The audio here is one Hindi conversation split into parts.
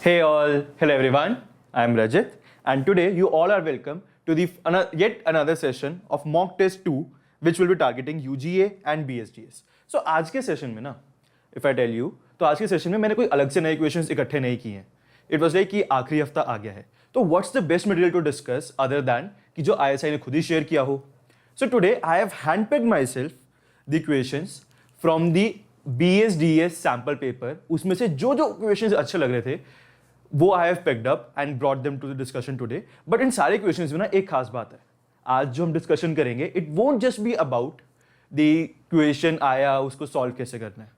Hey all, hello everyone. I am Rajit, and today you all are welcome to the yet another session of mock test 2, which will be targeting UGA and BSDS. So आज के सेशन में ना, if I tell you, तो आज के सेशन में मैंने कोई अलग से नए क्वेश्चंस इकट्ठे नहीं किए हैं. It was like कि आखिरी हफ्ता आ गया है. तो what's the best material to discuss other than कि जो ISI ने खुद ही शेयर किया हो. So today I have handpicked myself the questions from the BSDS sample paper. उसमें से जो जो क्वेश्चंस अच्छे लग रहे थे वो I have picked up and brought them to the discussion today. But इन सारे क्वेश्चंस में ना एक खास बात है. आज जो हम डिस्कशन करेंगे it won't just be about the question आया उसको सॉल्व कैसे करना है.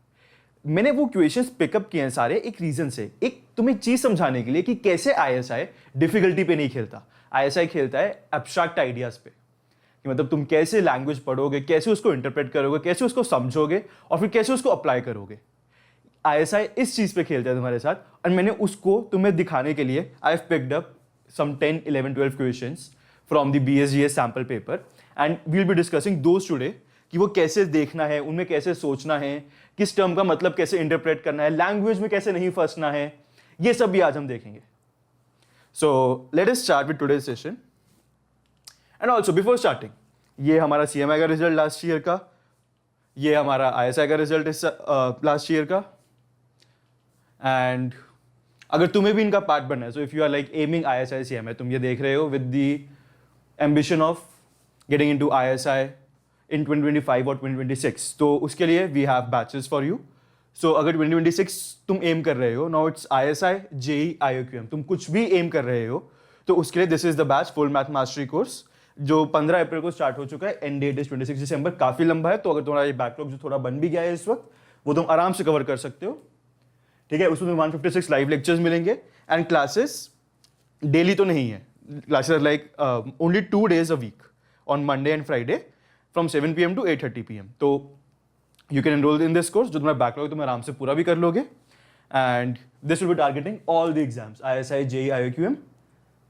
मैंने वो क्वेश्चंस पिकअप किए हैं सारे एक रीजन से, एक तुम्हें चीज समझाने के लिए कि कैसे आईएसआई डिफिकल्टी पे नहीं खेलता. आईएसआई खेलता है एब्स्ट्रैक्ट आइडियाज पे, कि मतलब तुम कैसे लैंग्वेज पढ़ोगे, कैसे उसको इंटरप्रेट करोगे, कैसे उसको समझोगे और फिर कैसे उसको अप्लाई करोगे. आईएसआई इस चीज पे खेलता है तुम्हारे साथ, और मैंने उसको तुम्हें दिखाने के लिए I have picked up some 10, 11, 12 questions from the BSDS sample paper and we will be discussing those today, कि वो कैसे देखना है, उनमें कैसे सोचना है, किस टर्म का मतलब कैसे इंटरप्रेट करना है, लैंग्वेज में कैसे नहीं फंसना है, ये सब भी आज हम देखेंगे. So let us start with today's session. And also before starting, ये हमारा CMI का रिजल्ट लास्ट ईयर का, ये हमारा ISI का रिजल्ट लास्ट ईयर का. एंड अगर तुम्हें भी इनका पार्ट बनना है, so if you are like aiming ISI CMI, तुम ये देख रहे हो with the ambition of getting into ISI in 2025 और 2026, तो उसके लिए we have batches for you. So अगर 2026 तुम एम कर रहे हो, now it's ISI, JEE, IOQM, तुम कुछ भी एम कर रहे हो, तो उसके लिए this is the batch full math mastery course, जो 15 अप्रैल को स्टार्ट हो चुका है. एंड डेट इज 26 दिसंबर. काफी लंबा है, तो अगर तुम्हारा ये बैकलॉग जो थोड़ा बन भी गया है इस वक्त, वो तुम आराम से कवर कर सकते हो. ठीक है, उसमें 156 लाइव लेक्चर्स मिलेंगे एंड क्लासेस डेली तो नहीं है. Classes like only 2 days a week on Monday and Friday from 7 PM to 8:30 PM. तो you can enrol in this course. जो तुम्हारा बैकलॉग तुम आराम से पूरा भी कर लोगे. And this will be targeting all the exams, ISI, JEE, IOQM.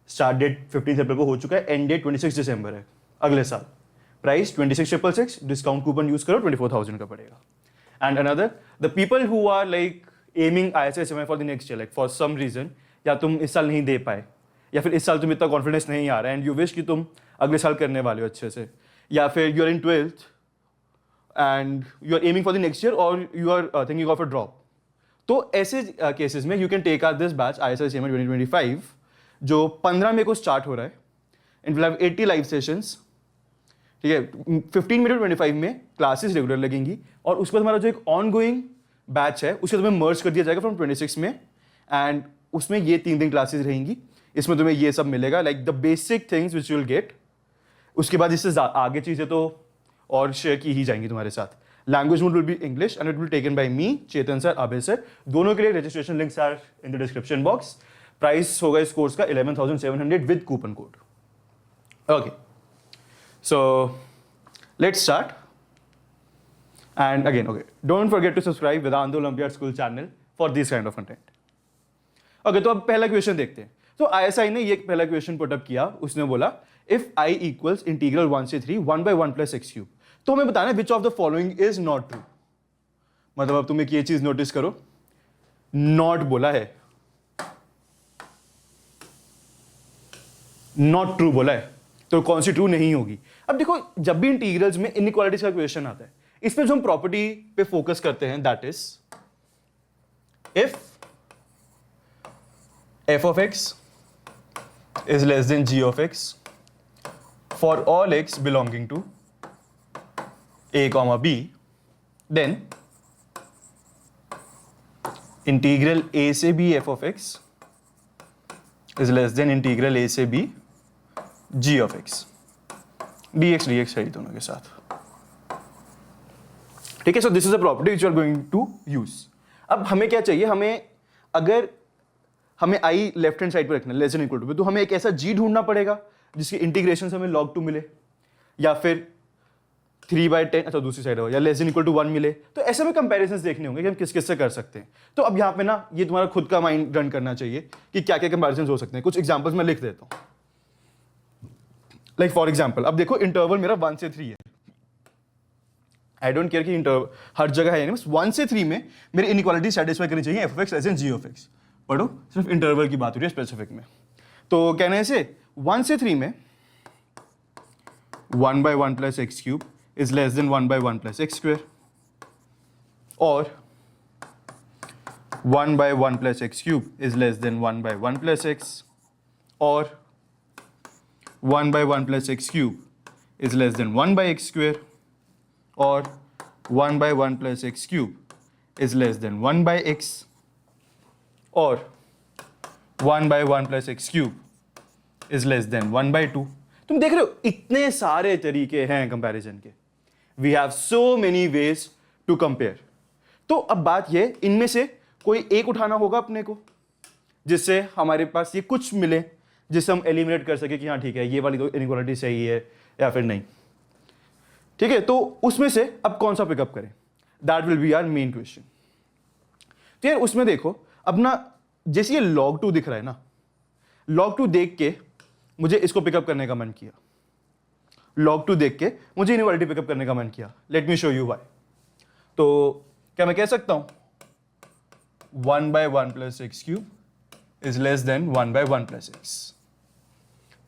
Start date 15 April को हो चुका है, एंड डेट 26 दिसंबर है अगले साल. प्राइस 26,666, डिस्काउंट कूपन यूज करो 24,000 का पड़ेगा. And another, the people who are like aiming ISI CMI for the next year, like for some reason, या तुम इस साल नहीं दे पाए, या फिर इस साल तुम इतना कॉन्फिडेंस नहीं आ रहा है एंड यू विश कि तुम अगले साल करने वाले हो अच्छे से, या फिर you are in 12th and you are aiming for the next year और you are thinking of a drop. तो ऐसे केसेस में you can take out this batch ISI CMI 2025, जो 15 मई को स्टार्ट हो रहा है. And will have 80 live sessions. ठीक है, 15 मई to 25 में क्लासेस रेगुलर लगेंगी, और उसके बाद हमारा जो एक ऑन गोइंग बैच है उसके तुम्हें मर्ज कर दिया जाएगा फ्रॉम 26 में. एंड उसमें ये 3 दिन क्लासेस रहेंगी. इसमें तुम्हें ये सब मिलेगा, like the basic things which you will get. उसके बाद इससे आगे चीज़ें तो और शेयर की ही जाएंगी तुम्हारे साथ. Language mode will be English and it will taken by me, Chetan sir, Abhay sir. दोनों के लिए registration links are in the description box. Price होगा इस कोर्स का 11,700 with coupon code. Okay, so let's start. And again, okay, don't forget to subscribe Vedanta Olympiad School channel for this kind of content. Okay, तो अब पहला क्वेश्चन देखते हैं. तो ISI ने ये पहला क्वेश्चन पुट अप किया. उसने बोला if I equals integral 1 से 3 1 by 1 plus x cube, तो हमें बताना है which of the following is not true. मतलब अब तुम एक ये चीज नोटिस करो, not बोला है, not true बोला है, तो कौन सी ट्रू नहीं होगी. अब देखो, जब भी इंटीग्रल्स में इनइक्वालिटीज का क्वेश्चन आता है, इसमें जो हम प्रॉपर्टी पे फोकस करते हैं, that is if f of x is less than g of x for all x belonging to a comma b, then integral a से b f of x is less than integral a से b g of x. dx dx है दोनों के साथ. ठीक है, so this is a property which you are going to use. अब हमें क्या चाहिए, हमें अगर हमें आई लेफ्ट हैंड साइड पे रखना है लेस देन इक्वल टू पे, तो हमें एक ऐसा जी ढूंढना पड़ेगा जिसकी इंटीग्रेशन से हमें log 2 मिले, या फिर 3/10, अच्छा दूसरी साइड हो, या लेस देन इक्वल टू 1 मिले. तो ऐसे में कंपैरिजंस देखने होंगे कि हम किस किस से कर सकते हैं. तो अब यहाँ पे ना ये तुम्हारा खुद का माइंड रन करना चाहिए कि क्या क्या कंपैरिजंस हो सकते हैं. कुछ एग्जांपल्स मैं लिख देता हूँ. लाइक फॉर एग्जांपल, अब देखो इंटरवल मेरा 1 से 3 है. आई डोंट केयर कि इंटरवल हर जगह है, बस 1 से 3 में मेरी इनइक्वालिटी सेटिस्फाई करनी चाहिए f of x less than g of x. पढ़ो, सिर्फ इंटरवल की बात हो रही है स्पेसिफिक में। तो कहने से 1 से 3 में 1 by 1 plus x cube is less than 1 by 1 plus x square, और 1 by 1 plus x cube is less than 1 by 1 plus x, और 1 by 1 plus x cube is less than 1 by x square, और 1 by 1 plus x cube is less than 1 by x, और 1 by 1 plus x cube is less than 1 by 2। तुम देख रहे हो इतने सारे तरीके हैं कंपैरिजन के। We have so many ways to compare. तो अब बात ये, इनमें से कोई एक उठाना होगा अपने को जिससे हमारे पास ये कुछ मिले, जिससे हम एलिमिनेट कर सके कि हाँ ठीक है ये वाली तो इनइक्वालिटी सही है या फिर नहीं। ठीक है, तो उसमें से अब कौन सा पिकअप करें, that will be our main question. तो यार उसमें देखो, अब ना जैसे ये log 2 दिख रहा है ना, log 2 देख के मुझे इसको पिकअप करने का मन किया, log 2 देख के मुझे इनइक्वालिटी पिकअप करने का मन किया। Let me show you why. तो क्या मैं कह सकता हूं 1 by 1 plus x cube is less than 1 by 1 plus x।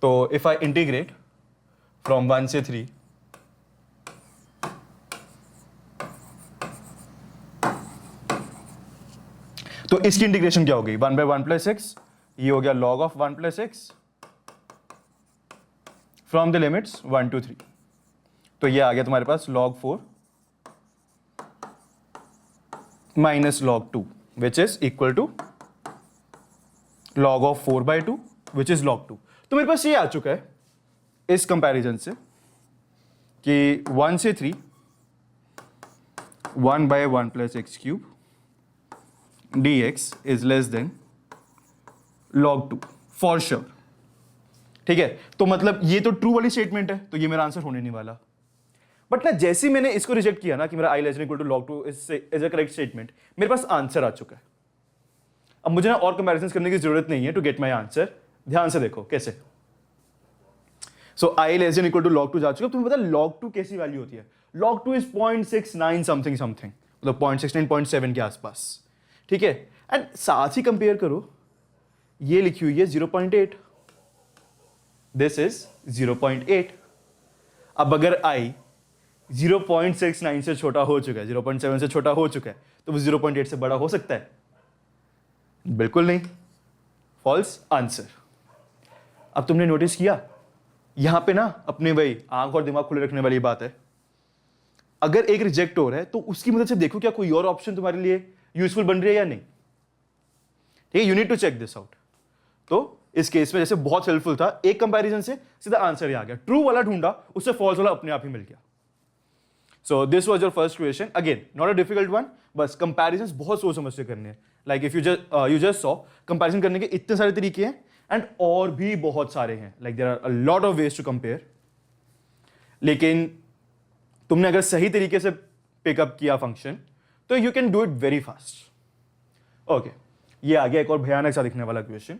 तो if I integrate from 1 से 3, तो इसकी इंटीग्रेशन क्या हो गई, 1 by 1 plus x, ये हो गया log of 1 plus x from the limits 1 to 3। तो ये आ गया तुम्हारे पास log 4 minus log 2 which is equal to log of 4 by 2 which is log 2। तो मेरे पास ये आ चुका है इस कंपैरिजन से कि 1 से 3 1 by 1 plus x cube dx is less than log 2 for sure। ठीक है, तो मतलब ये तो ट्रू वाली स्टेटमेंट है, तो ये मेरा आंसर होने नहीं वाला। बट ना जैसे ही मैंने इसको रिजेक्ट किया ना कि मेरा i less than equal to log 2 is a correct statement, मेरे पास आंसर आ चुका है। अब मुझे ना और कंपैरिजन करने की जरूरत नहीं है टू गेट माई आंसर। ध्यान से देखो कैसे। So i less than equal to log 2 जा चुका। तुम्हें पता है log 2 कैसी वैल्यू होती है? log 2 इज 0.69 समथिंग समथिंग, मतलब 0.69 0.7 के आसपास। ठीक है, एंड साथ ही कंपेयर करो, ये लिखी हुई है 0.8, दिस इज 0.8। अब अगर i 0.69 से छोटा हो चुका है, 0.7 से छोटा हो चुका है, तो वो 0.8 से बड़ा हो सकता है? बिल्कुल नहीं, फॉल्स आंसर। अब तुमने नोटिस किया यहां पे ना अपने वही आंख और दिमाग खुले रखने वाली बात है। अगर एक रिजेक्ट हो रहा है तो उसकी मदद से देखो क्या कोई और ऑप्शन तुम्हारे लिए यूजफुल बन रही है या नहीं। ठीक है, you need to check this out. तो इस केस में जैसे बहुत हेल्पफुल था, एक कंपैरिजन से सीधा आंसर ही आ गया। ट्रू वाला ढूंढा, उससे फॉल्स वाला अपने आप ही मिल गया। So this was your first question. Again not a difficult one, बस कंपैरिजंस बहुत सोच समझ से करने हैं। Like if you just saw, comparison करने के इतने सारे तरीके हैं एंड और भी बहुत सारे हैं। Like there are a lot of ways to compare. लेकिन तुमने अगर सही तरीके से पिकअप किया फंक्शन, तो you can do it very fast. Okay, ये आ गया एक और भयानक सा दिखने वाला question.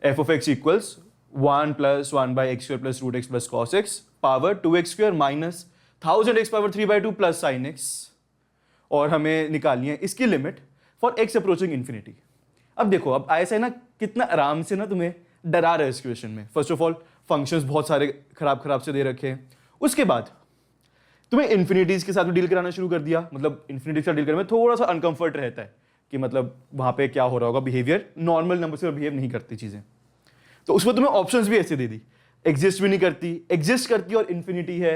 f of x equals 1 plus 1 by x square plus root x plus cos x power 2x square minus 1000x power 3 by 2 plus sin x, और हमें निकालनी है इसकी limit for x approaching infinity. अब देखो, अब ऐसा है ना कितना आराम से ना तुम्हें डरा रहा है इस क्वेश्चन में। फर्स्ट ऑफ ऑल फंक्शंस बहुत सारे खराब खराब से दे रखे हैं, उसके बाद तुम्हें इन्फिनिटीज के साथ भी डील कराना शुरू कर दिया। मतलब इन्फिनिटी के साथ डील करने में थोड़ा सा अनकंफर्ट रहता है कि मतलब वहां पे क्या हो रहा होगा बिहेवियर, नॉर्मल नंबर से बिहेव नहीं करती चीजें। तो उसमें तुम्हें ऑप्शंस भी ऐसे दे दी, एग्जिस्ट भी नहीं करती, एग्जिस्ट करती और इन्फिनिटी है,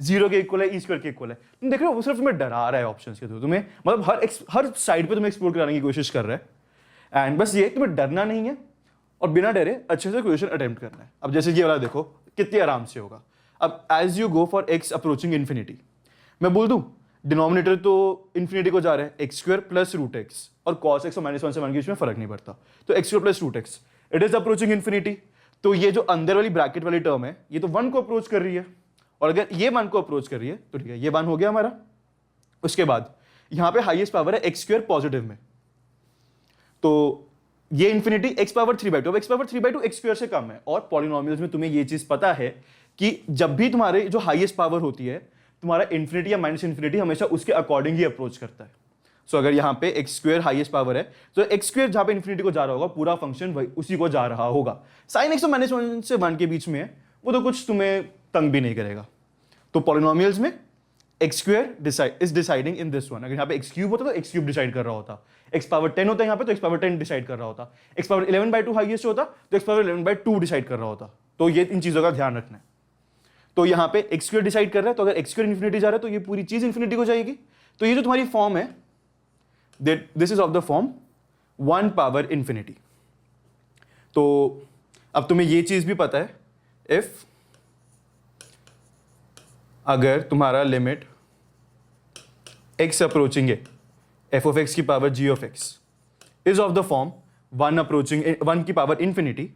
0 के इक्वल है, ई स्क्वायर के इक्वल है। तुम देख रहे हो वो सिर्फ तुम्हें डरा रहा है ऑप्शंस के थ्रू। तुम्हें मतलब हर साइड पे तुम्हें एक्सप्लोर कराने की कोशिश कर रहा है। एंड बस ये तुम्हें डरना नहीं है और बिना डरे अच्छे से क्वेश्चन अटेम्प्ट करना है। अब जैसे ये वाला देखो कितने आराम से होगा। अब as you go for X approaching infinity, मैं बोल दूं डिनोमिनेटर तो इन्फिनिटी को जा रहा है, X square plus root X, और कॉस एक्स और -1 से 1 के बीच में फर्क नहीं पड़ता, तो X square plus root X it is approaching infinity. तो ये जो अंदर वाली ब्रैकेट वाली टर्म है ये तो 1 को अप्रोच कर रही है, और अगर ये 1 को अप्रोच कर रही है तो ठीक है, ये 1 हो गया हमारा। उसके बाद यहां पे हाईएस्ट पावर है एक्स स्क्वायर पॉजिटिव में, तो ये इन्फिनिटी एक्स पावर 3/2। अब एक्स पावर 3/2 एक्स स्क्वायर से कम है, और पॉलिनोमियल्स में तुम्हें ये चीज पता है कि जब भी तुम्हारे जो हाईएस्ट पावर होती है, तुम्हारा इन्फिनिटी या माइनस इन्फिनिटी हमेशा उसके अकॉर्डिंग ही अप्रोच करता है। सो अगर यहाँ पे एक्स स्क्वेयर हाईएस्ट पावर है तो एक्स स्क्वेयर जहाँ पे इन्फिनिटी को जा रहा होगा पूरा फंक्शन वही उसी को जा रहा होगा। साइन एक्स तो -1 से 1 के बीच में है, वो तो कुछ तुम्हें तंग भी नहीं करेगा। तो पॉलिनोमियल्स में x square is deciding in this one. अगर यहाँ पे एक्स क्यूब होता तो एक्स क्यूब डिसाइड कर रहा होता, एक्स पावर 10 होता है यहाँ पे तो एक्स पावर 10 डिसाइड कर रहा होता, एक्स पावर 11/2 हाईएस्ट होता तो एक्स पावर 11/2 डिसाइड कर रहा होता। तो ये इन चीजों का ध्यान रखना है। तो यहाँ पे एक्स स्क्वेयर डिसाइड कर रहा है, तो अगर एक्स स्क्वेयर इन्फिनिटी जा रहा है तो ये पूरी चीज इन्फिनिटी को जाएगी। तो ये जो तुम्हारी फॉर्म है this is of the form 1 power infinity. तो अब तुम्हें ये चीज भी पता है, इफ अगर तुम्हारा लिमिट x अप्रोचिंग है एफ ऑफ एक्स की power ji of X is of the form 1 approaching 1 की पावर इन्फिनिटी,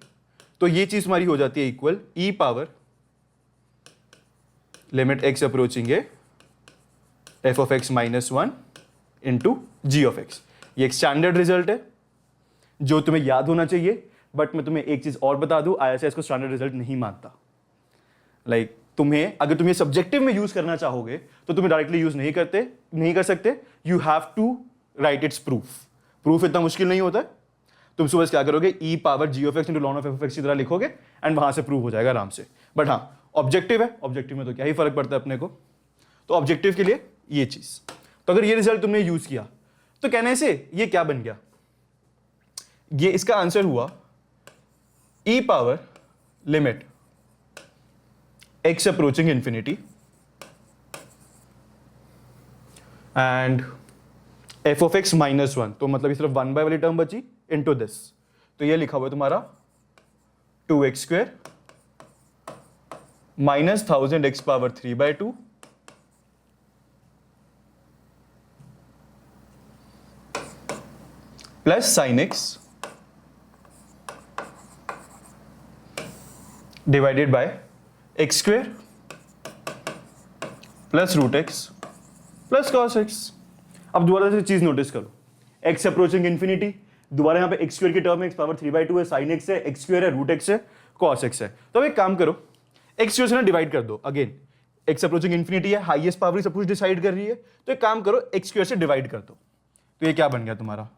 तो ये चीज तुम्हारी हो जाती है equal E power limit x approaching है F of x -1 into G of X. ये एक स्टैंडर्ड रिजल्ट है जो तुम्हें याद होना चाहिए, बट मैं तुम्हें एक चीज और बता दूं, IISS को स्टैंडर्ड रिजल्ट नहीं मानता। लाइक तुम्हें अगर तुम्हें सब्जेक्टिव में यूज करना चाहोगे तो तुम्हें डायरेक्टली यूज नहीं कर सकते। You have to write it's proof इतना मुश्किल नहीं होता है। तुम सुबह क्या करोगे, e power ji of x into ln of f of x की तरह लिखोगे एंड वहां से प्रूव हो जाएगा आराम से। बट हाँ, ऑब्जेक्टिव है, ऑब्जेक्टिव में तो क्या ही फर्क पड़ता है अपने को। तो ऑब्जेक्टिव के लिए ये चीज, तो अगर ये रिजल्ट तुमने यूज किया तो कहने से ये क्या बन गया, ये इसका आंसर हुआ e power limit x approaching infinity and f of x -1, तो मतलब इस तरफ 1 बाय वाली टर्म बची इनटू दिस, तो ये लिखा हुआ है तुम्हारा 2x² -1000 x power 3/2 plus sine X divided by X square plus root X plus cos X. अब दोबारा से चीज नोटिस करो, एक्स अप्रोचिंग इन्फिनिटी, दोबारा यहाँ पे एक्स स्क्वेयर की टर्म में एक्स पावर 3/2 है, साइन एक्स है, एक्स स्क्वेयर है, रूट एक्स है, कॉस एक्स है। तो अब एक काम करो, एक्स स्क्वेयर से ना डिवाइड कर दो। अगेन एक्स अप्रोचिंग इन्फिनिटी है, हाईएस्ट पावर सब कुछ डिसाइड कर रही है, तो एक काम करो एक्स स्क्वेयर से डिवाइड कर दो। तो ये क्या बन गया तुम्हारा,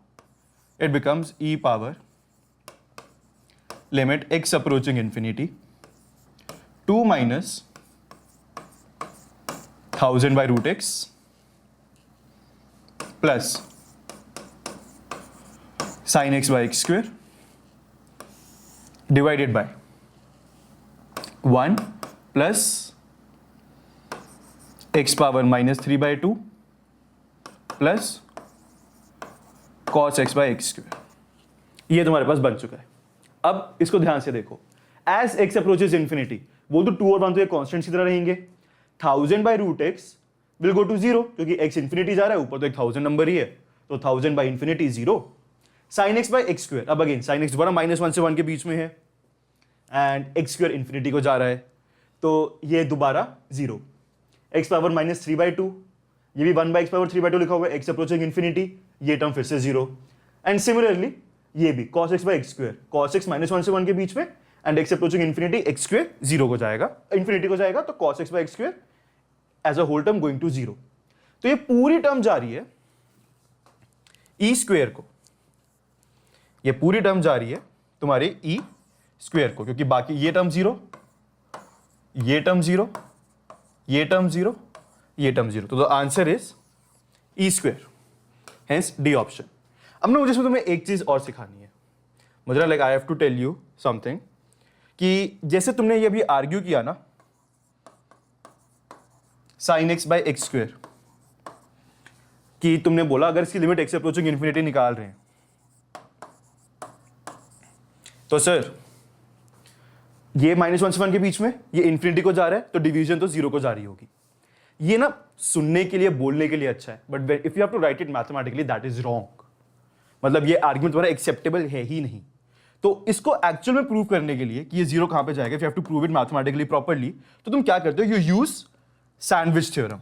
it becomes E power limit x approaching infinity 2 - 1000 by root x plus sin x by x square divided by 1 plus x power -3/2 plus cos x by x square। ये तुम्हारे पास बन चुका है। अब इसको ध्यान से देखो, as x approaches infinity, वो तो 2 और 1 तो ये कॉन्स्टेंट्स की तरह रहेंगे। 1000 by root x will go to 0 क्योंकि x इन्फिनिटी जा रहा है, ऊपर तो एक 1000 नंबर ही है, तो 1000 by infinity 0। sin x by x square, अब अगेन sin x दोबारा -1 से 1 के बीच में है एंड x स्क्वायर इन्फिनिटी को जा रहा है, तो ये दोबारा 0। x पावर -3/2, ये भी 1 by x पावर 3/2 लिखा हुआ है, x अप्रोचिंग इन्फिनिटी, ये टर्म फिर से 0। एंड सिमिलरली ये भी cos x by x square, cos x -1 से 1 के बीच में and x approaching infinity, x square 0 को जाएगा, इन्फिनिटी को जाएगा, तो cos x by x square as a whole term going to 0। तो ये पूरी टर्म जा रही है e स्क्वायर को, ये पूरी टर्म जा रही है तुम्हारे e स्क्वायर को, क्योंकि बाकी ये टर्म 0, ये टर्म 0, ये टर्म 0, ये टर्म 0, तो the answer is e square, hence D option. अब ना मुझे इसमें तुम्हें एक चीज और सिखानी है, मुझे like I have to tell you something, कि जैसे तुमने ये अभी आर्ग्यू किया ना sin x by x square, कि तुमने बोला अगर इसकी लिमिट x अप्रोचिंग इन्फिनिटी निकाल रहे हैं तो सर ये -1 से 1 के बीच में ये इन्फिनिटी को जा रहा है, तो डिवीजन तो 0 को जा रही होगी। ये ना सुनने के लिए, बोलने के लिए अच्छा है, but if you have to write it mathematically that is wrong. मतलब ये आर्ग्यूमेंट तुम्हारा एक्सेप्टेबल है ही नहीं। तो इसको एक्चुअल में प्रूव करने के लिए कि ये 0 कहां पे जाएगा, if you have to prove it mathematically properly, तो तुम क्या करते हो, you use sandwich theorem.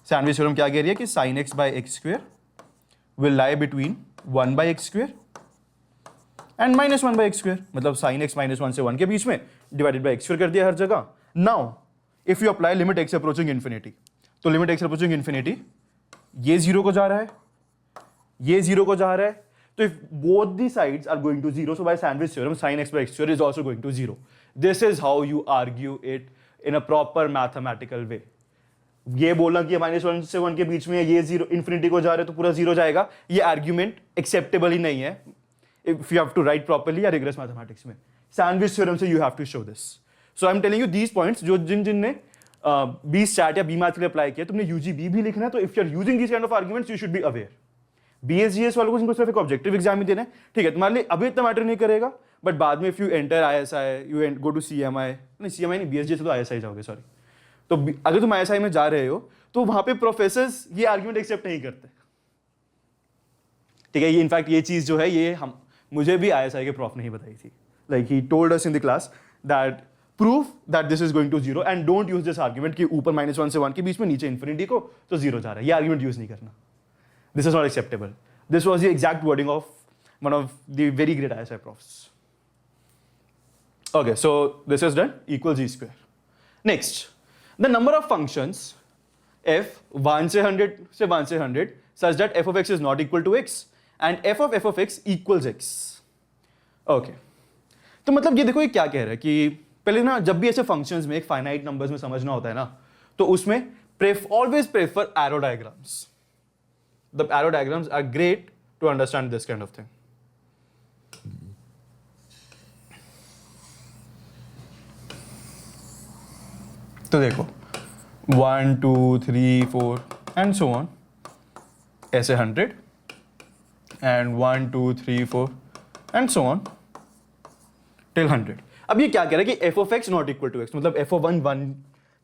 Sandwich theorem क्या कह रही है कि sin x by x square will lie between 1 by x square and -1 by x square, मतलब sin x -1 से 1 के बीच में डिवाइडेड बाय x स्क्वायर कर दिया हर जगह। Now if you apply limit x approaching infinity, तो लिमिट x अप्रोचिंग इन्फिनिटी ये 0 को जा रहा है, ये 0 को जा रहा है, तो if both the sides are going to 0, so by sandwich theorem sin x by x square is also going to 0. This is how you argue it in a proper mathematical way. ये बोलना कि -1 से 1 के बीच में ये 0 इन्फिनिटी को जा रहा है तो पूरा 0 जाएगा, ये आर्ग्यूमेंट एक्सेप्टेबल ही नहीं है if you have to write properly या रिग्रेस मैथमेटिक्स में. सैंडविच थ्योरम से you have to show this. So I'm telling you these points जो जिन बी स्टैट या बी मैथ के लिए अप्लाई किया, तुमने यूजीबी भी लिखना है, तो if you are using this kind of arguments you should be aware. BSGS वालों को जिनको सिर्फ एक ऑब्जेक्टिव एग्जाम ही देना है, ठीक है, तुम्हारे लिए अभी इतना मैटर नहीं करेगा, बट बाद में if you enter ISI, you go to CMI, नहीं सीएमआई नहीं, बीएसजीएस तो आईएसआई जाओगे, सॉरी. तो अगर तुम आईएसआई में जा रहे हो तो वहां पे प्रोफेसर्स ये आर्ग्यूमेंट एक्सेप्ट नहीं करते, ठीक है. ये इनफैक्ट ये चीज जो है ये मुझे भी आईएसआई के प्रॉफ नहीं बताई थी. Like he told us in the class that proof that this is going to 0 and don't use this argument कि ऊपर -1 से 1 के बीच में नीचे इन्फिनिटी को तो 0 जा रहा है. ये आर्ग्यूमेंट यूज नहीं करना. This is not acceptable. This was the exact wording of one of the very great ISI profs. Okay, so this is done, equals g square. Next, the number of functions f 1 से 100 such that f of x is not equal to x and f of x equals x. Okay, तो मतलब ये देखो ये क्या कह रहा है कि पहले ना जब भी ऐसे functions में एक finite numbers में समझना होता है ना, तो उसमें always prefer arrow diagrams. The arrow diagrams are great to understand this kind of thing. तो देखो 1 2 3 4 and so on, ऐसे 100 and 1 2 3 4 and so on till 100. अब ये क्या कह रहा है कि f of x not equal to x, मतलब f of 1 1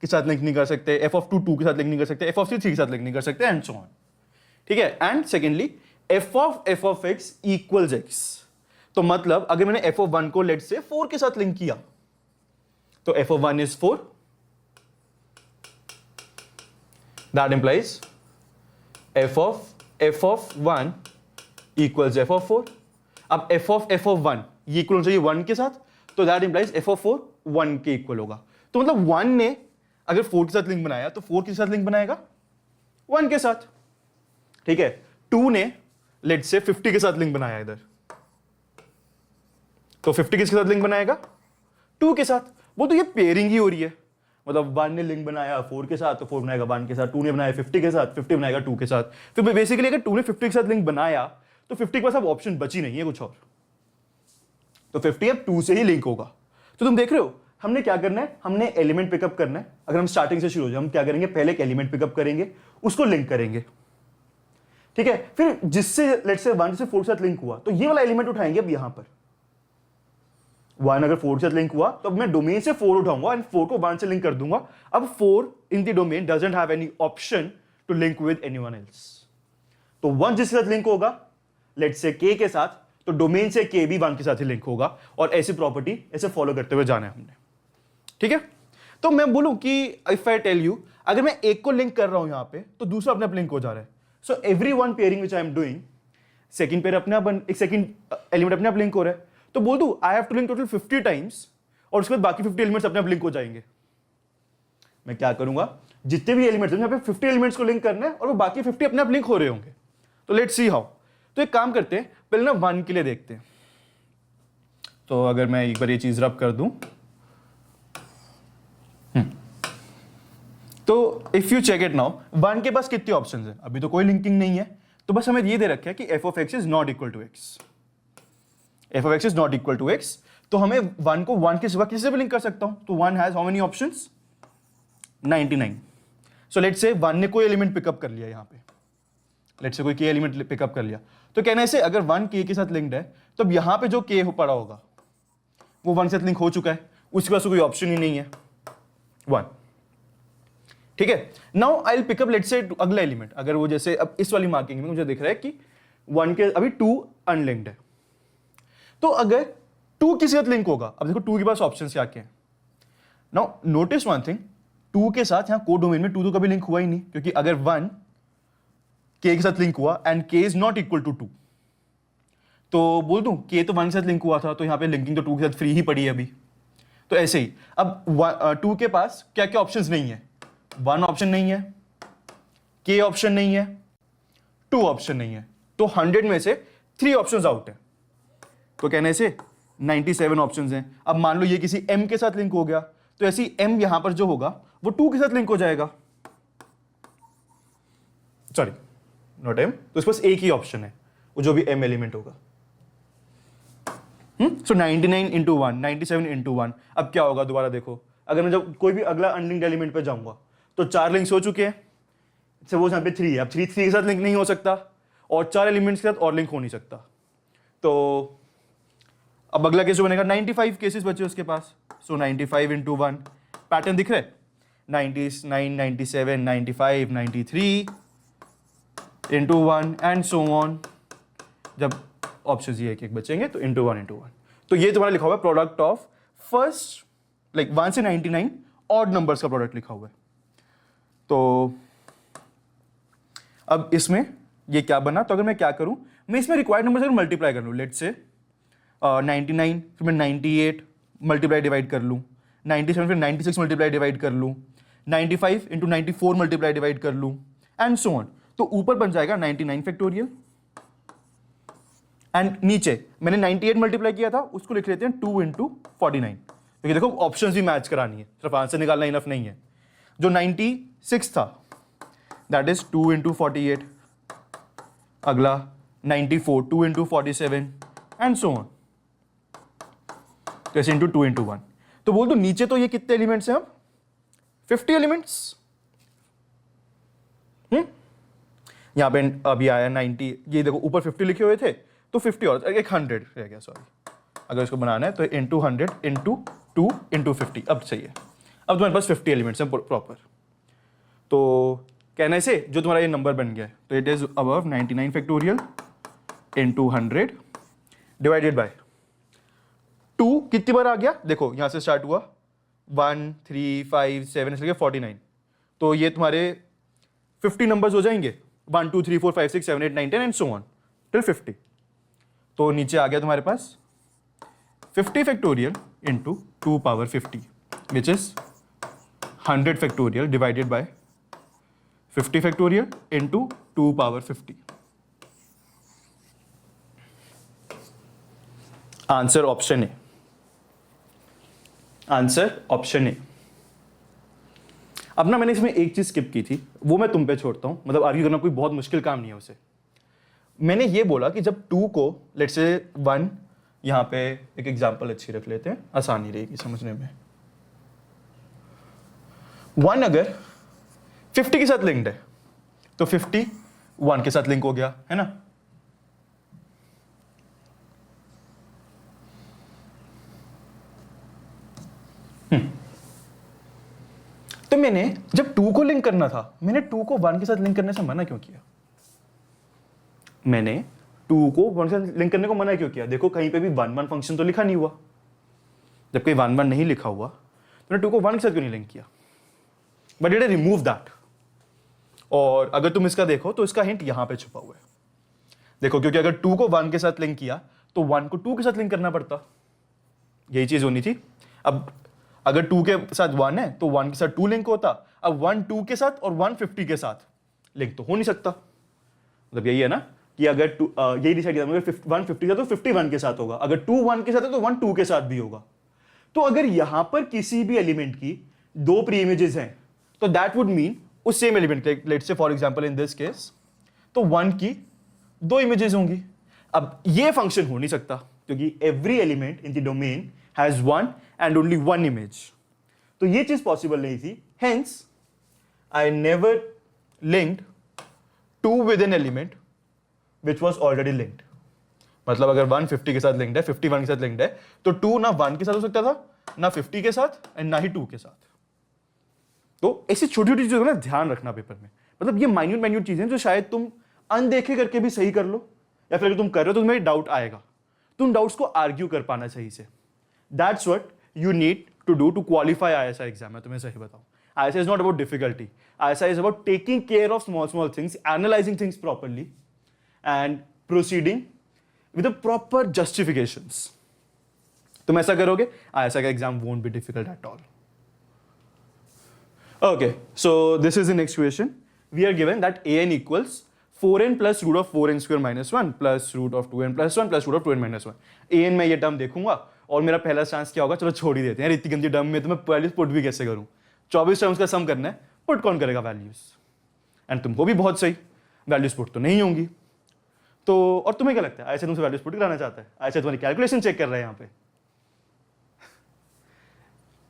के साथ लिंक नहीं कर सकते, f of 2 2 के साथ लिंक नहीं कर सकते, f of 3 3 के साथ लिंक नहीं कर सकते and so on. ठीक है. And secondly f of x equals x, तो मतलब अगर मैंने f of 1 को लेट से 4 के साथ लिंक किया तो f of 1 is 4, that implies f of 1 equals f of 4. अब f of 1 ये इक्वल होना चाहिए 1 के साथ, तो that implies f of 4 1 के इक्वल होगा. तो मतलब 1 ने अगर 4 के साथ लिंक बनाया तो 4 के साथ लिंक बनाएगा 1 के साथ, ठीक है. 2 ने लेट से 50 के साथ लिंक बनाया इधर, तो 50 किसके साथ लिंक बनाएगा 2 के साथ. वो तो ये पेयरिंग ही हो रही है, मतलब 1 ने लिंक बनाया 4 के साथ तो 4 बनाएगा 1 के साथ, 2 ने बनाया 50 के साथ 50 बनाएगा 2 के साथ. फिर बेसिकली अगर 2 ने 50 के साथ लिंक बनाया तो 50 के पास अब ऑप्शन बची नहीं है कुछ और, तो 50 अब 2 से ही लिंक होगा. तो तुम देख रहे हो हमने क्या करना है, हमने एलिमेंट पिकअप करना है. अगर हम स्टार्टिंग से शुरू हो जाए, हम क्या करेंगे, पहले एक एलिमेंट पिकअप करेंगे, उसको लिंक करेंगे, ठीक है. फिर जिससे लेट्स से 1 से 4 के साथ लिंक हुआ तो ये वाला एलिमेंट उठाएंगे. अब यहां पर 1 अगर 4 के साथ लिंक हुआ तो अब मैं डोमेन से 4 उठाऊंगा एंड 4 को 1 से लिंक कर दूंगा. अब 4 in the domain doesn't have any option to link with anyone else. तो 1 जिसके साथ लिंक होगा लेट्स से k के साथ, तो डोमेन से k भी 1 के साथ ही लिंक होगा. और ऐसी प्रॉपर्टी ऐसे फॉलो करते हुए जाना है हमने, ठीक है. तो मैं बोलूं कि इफ आई टेल यू अगर मैं एक को लिंक कर रहा हूं यहां पे तो दूसरा अपने आप लिंक हो जा रहा है. So every one pairing which I am doing, second pair अपने आप एक second element अपने आप लिंक हो रहा है, तो बोल दूं I have to link total 50 times और उसके बाद बाकी 50 एलिमेंट्स अपने आप लिंक हो जाएंगे. मैं क्या करूंगा, जितने भी एलिमेंट्स हैं यहाँ पे 50 एलिमेंट्स को लिंक करना है और वो बाकी 50 अपने आप लिंक हो रहे होंगे. तो लेट्स सी हाउ. तो एक काम करते हैं, पहले ना 1 के लिए देखते हैं. तो अगर मैं एक बार ये चीज रब कर दूं, तो if you check it now 1 के पास कितने ऑप्शंस हैं, अभी तो कोई लिंकिंग नहीं है, तो बस हमें ये दे रखा है कि f of x is not equal to x. f of x is not equal to x, तो हमें 1 को 1 के सिवा किसी से भी लिंक कर सकता हूं. तो 1 has how many options 99. So let's say 1 ने कोई एलिमेंट पिकअप कर लिया यहां पे, लेट्स से कोई k एलिमेंट पिकअप कर लिया, तो कहने से अगर 1 k के साथ लिंक्ड है तो अब यहां पे जो k पड़ा होगा वो 1 के साथ लिंक हो चुका है, उसके पास कोई ऑप्शन ही नहीं है 1, ठीक है. Now I will pick up let's say अगला एलिमेंट. अगर वो जैसे अब इस वाली मार्किंग में मुझे दिख रहा है कि 1 के अभी 2 अनलिंक्ड है, तो अगर 2 किसी के साथ लिंक होगा, अब देखो 2 के पास ऑप्शंस क्या क्या है. नाउ नोटिस वन थिंग, 2 के साथ यहां कोडोमेन में 2 तो कभी लिंक हुआ ही नहीं, क्योंकि अगर 1 k के साथ लिंक हुआ and k is not equal to 2, तो बोल दूं k तो 1 के साथ लिंक हुआ था, तो यहां पे लिंकिंग तो 2 के साथ फ्री ही पड़ी है अभी. तो ऐसे ही अब 2 के पास क्या क्या ऑप्शंस नहीं है, 1 ऑप्शन नहीं है, k ऑप्शन नहीं है, 2 ऑप्शन नहीं है, तो 100 में से 3 ऑप्शंस आउट है। तो कहने से 97 ऑप्शंस हैं। अब मान लो ये किसी m के साथ लिंक हो गया, तो ऐसी m यहां पर जो होगा वो 2 के साथ लिंक हो जाएगा, सॉरी नॉट m, तो इस पास एक ही ऑप्शन है, वो जो भी m एलिमेंट होगा। सो 99 इंटू 1, 97 इंटू 1। अब क्या होगा दोबारा देखो, अगर मैं जब कोई भी अगला अनलिंक्ड एलिमेंट पे जाऊंगा तो 4 लिंक्स हो चुके हैं, सपोज यहाँ पे 3 है, अब 3 के साथ लिंक नहीं हो सकता और 4 एलिमेंट्स के साथ और लिंक हो नहीं सकता। तो अब अगला केस जो बनेगा 95 केसेस बचे उसके पास। सो 95 इंटू 1, पैटर्न दिख रहा है, 99, 97, 95, 93 इंटू 1 एंड सो ऑन। जब ऑप्शन ये एक एक बचेंगे तो इंटू 1 इंटू 1। तो ये तुम्हारा लिखा हुआ है प्रोडक्ट ऑफ फर्स्ट लाइक 1 से 99 ऑड नंबर्स का प्रोडक्ट लिखा हुआ है। तो अब इसमें ये क्या बना, तो अगर मैं क्या करूं, मैं इसमें रिक्वायर्ड नंबर से मल्टीप्लाई कर लूं, लेट्स से 99 फिर मैं 98 मल्टीप्लाई डिवाइड कर लूं, 97 फिर 96 मल्टीप्लाई डिवाइड कर लूं, 95 इंटू 94 मल्टीप्लाई डिवाइड कर लूं एंड सो ऑन। तो ऊपर बन जाएगा 99 फैक्टोरियल एंड नीचे मैंने 98 मल्टीप्लाई किया था उसको लिख लेते हैं 2 इंटू 49, क्योंकि देखो ऑप्शंस भी मैच करानी है, सिर्फ आंसर निकालना इनफ नहीं है। जो 96 था दैट इज 2 इंटू 48, अगला 94 2 इंटू 47 एंड सो ऑन, कैसे इंटू 2 इंटू 1। तो बोल दो नीचे तो ये कितने एलिमेंट्स हैं, अब 50 एलिमेंट्स। यहां पे अभी आया 90, ये देखो ऊपर 50 लिखे हुए थे तो 50 और एक 100 रह गया, सॉरी। अगर इसको बनाना है तो इंटू 100 इंटू 2 इंटू 50, अब सही है। अब तुम्हारे पास 50 एलिमेंट्स हैं प्रॉपर। तो कहने से जो तुम्हारा ये नंबर बन गया है, तो it is above 99 factorial into 100 divided by 2 कितनी बार आ गया, देखो यहां से स्टार्ट हुआ 1 3 5 7 इसलिए 49, तो ये तुम्हारे 50 नंबर्स हो जाएंगे, 1 2 3 4 5 6 7 8 9 10 एंड सो ऑन टिल 50। तो नीचे आ गया तुम्हारे पास 50 factorial into 2 power 50 which is 100 factorial divided by 50 factorial into 2 power 50। Answer option है, आंसर ऑप्शन है। अब ना मैंने इसमें एक चीज स्किप की थी, वो मैं तुम पे छोड़ता हूं, मतलब आर्ग्यू करना कोई बहुत मुश्किल काम नहीं है उसे। मैंने ये बोला कि जब 2 को लेट्स से 1, यहां पे एक एग्जांपल अच्छी रख लेते हैं, आसानी रहेगी समझने में। 1 अगर 50 के साथ लिंक्ड है तो 50 1 के साथ लिंक हो गया है ना। तो मैंने जब 2 को लिंक करना था, मैंने 2 को 1 के साथ लिंक करने से मना क्यों किया? मैंने 2 को 1 के साथ लिंक करने को मना क्यों किया? देखो कहीं पे भी 1 1 फंक्शन तो लिखा नहीं हुआ। जब कहीं 1 1 नहीं लिखा हुआ तो मैंने 2 को 1 के साथ क्यों नहीं लिंक किया? But it remove that. और अगर तुम इसका देखो तो इसका हिंट यहां पे छुपा हुआ है। देखो क्योंकि अगर 2 को 1 के साथ लिंक किया तो 1 को 2 के साथ लिंक करना पड़ता, यही चीज होनी थी। अब अगर 2 के साथ 1 है तो 1 के साथ 2 लिंक होता, अब 1 2 के साथ और 1 50 के साथ लिंक तो हो नहीं सकता। मतलब यही है ना कि अगर यही डिसाइड किया 1 50 का तो 51 के साथ होगा, अगर 2 1 के साथ है तो 1 2 के साथ भी होगा। तो अगर यहां पर किसी भी एलिमेंट की 2 प्री इमेजेस हैं तो दैट वुड मीन उस same element, let's say for example in this case, तो 1 की 2 इमेजेस होंगी। अब ये फंक्शन हो नहीं सकता क्योंकि every element in the domain has 1 and only 1 image. तो ये चीज पॉसिबल नहीं थी, hence I never linked 2 with an element which was already linked. मतलब अगर 1 50 के साथ लिंक्ड है, 51 के साथ लिंक्ड है, तो 2 ना 1 के साथ हो सकता था, ना 50 के साथ एंड ना ही 2 के साथ। तो ऐसी छोटी छोटी चीजों का ध्यान रखना पेपर में। मतलब ये माइन्यूट चीजें जो शायद तुम अनदेखे करके भी सही कर लो, या फिर अगर तुम कर रहे हो तो तुम्हें डाउट आएगा, तुम डाउट्स को आर्ग्यू कर पाना सही से। That's what you need to do to qualify ISI exam. मैं तुम्हें सही बताऊं, ISI is not about difficulty, ISI is about taking care of small things, analysing things properly and proceeding with the proper justifications. तुम ऐसा करोगे, ISI का exam won't be difficult at all. Okay, so this is the next question. We are given that an equals 4n plus root of 4n square minus 1 plus root of 2n plus 1 plus root of 2n minus 1। an में ये टर्म देखूंगा और मेरा पहला चांस क्या होगा, चलो छोड़ ही देते हैं, इतनी गंदी टर्म में तो मैं वैल्यूज पुट भी कैसे करूं। 24 टर्म्स का सम करना है, पुट कौन करेगा वैल्यूज, एंड तुमको भी बहुत सही, वैल्यूज पुट तो नहीं होंगी। तो और तुम्हें क्या लगता है, ऐसे तुमसे वैल्यूज पुट कराना चाहता है, ऐसे तुम्हारी कैलकुलेशन चेक कर रहे हैं यहाँ पे।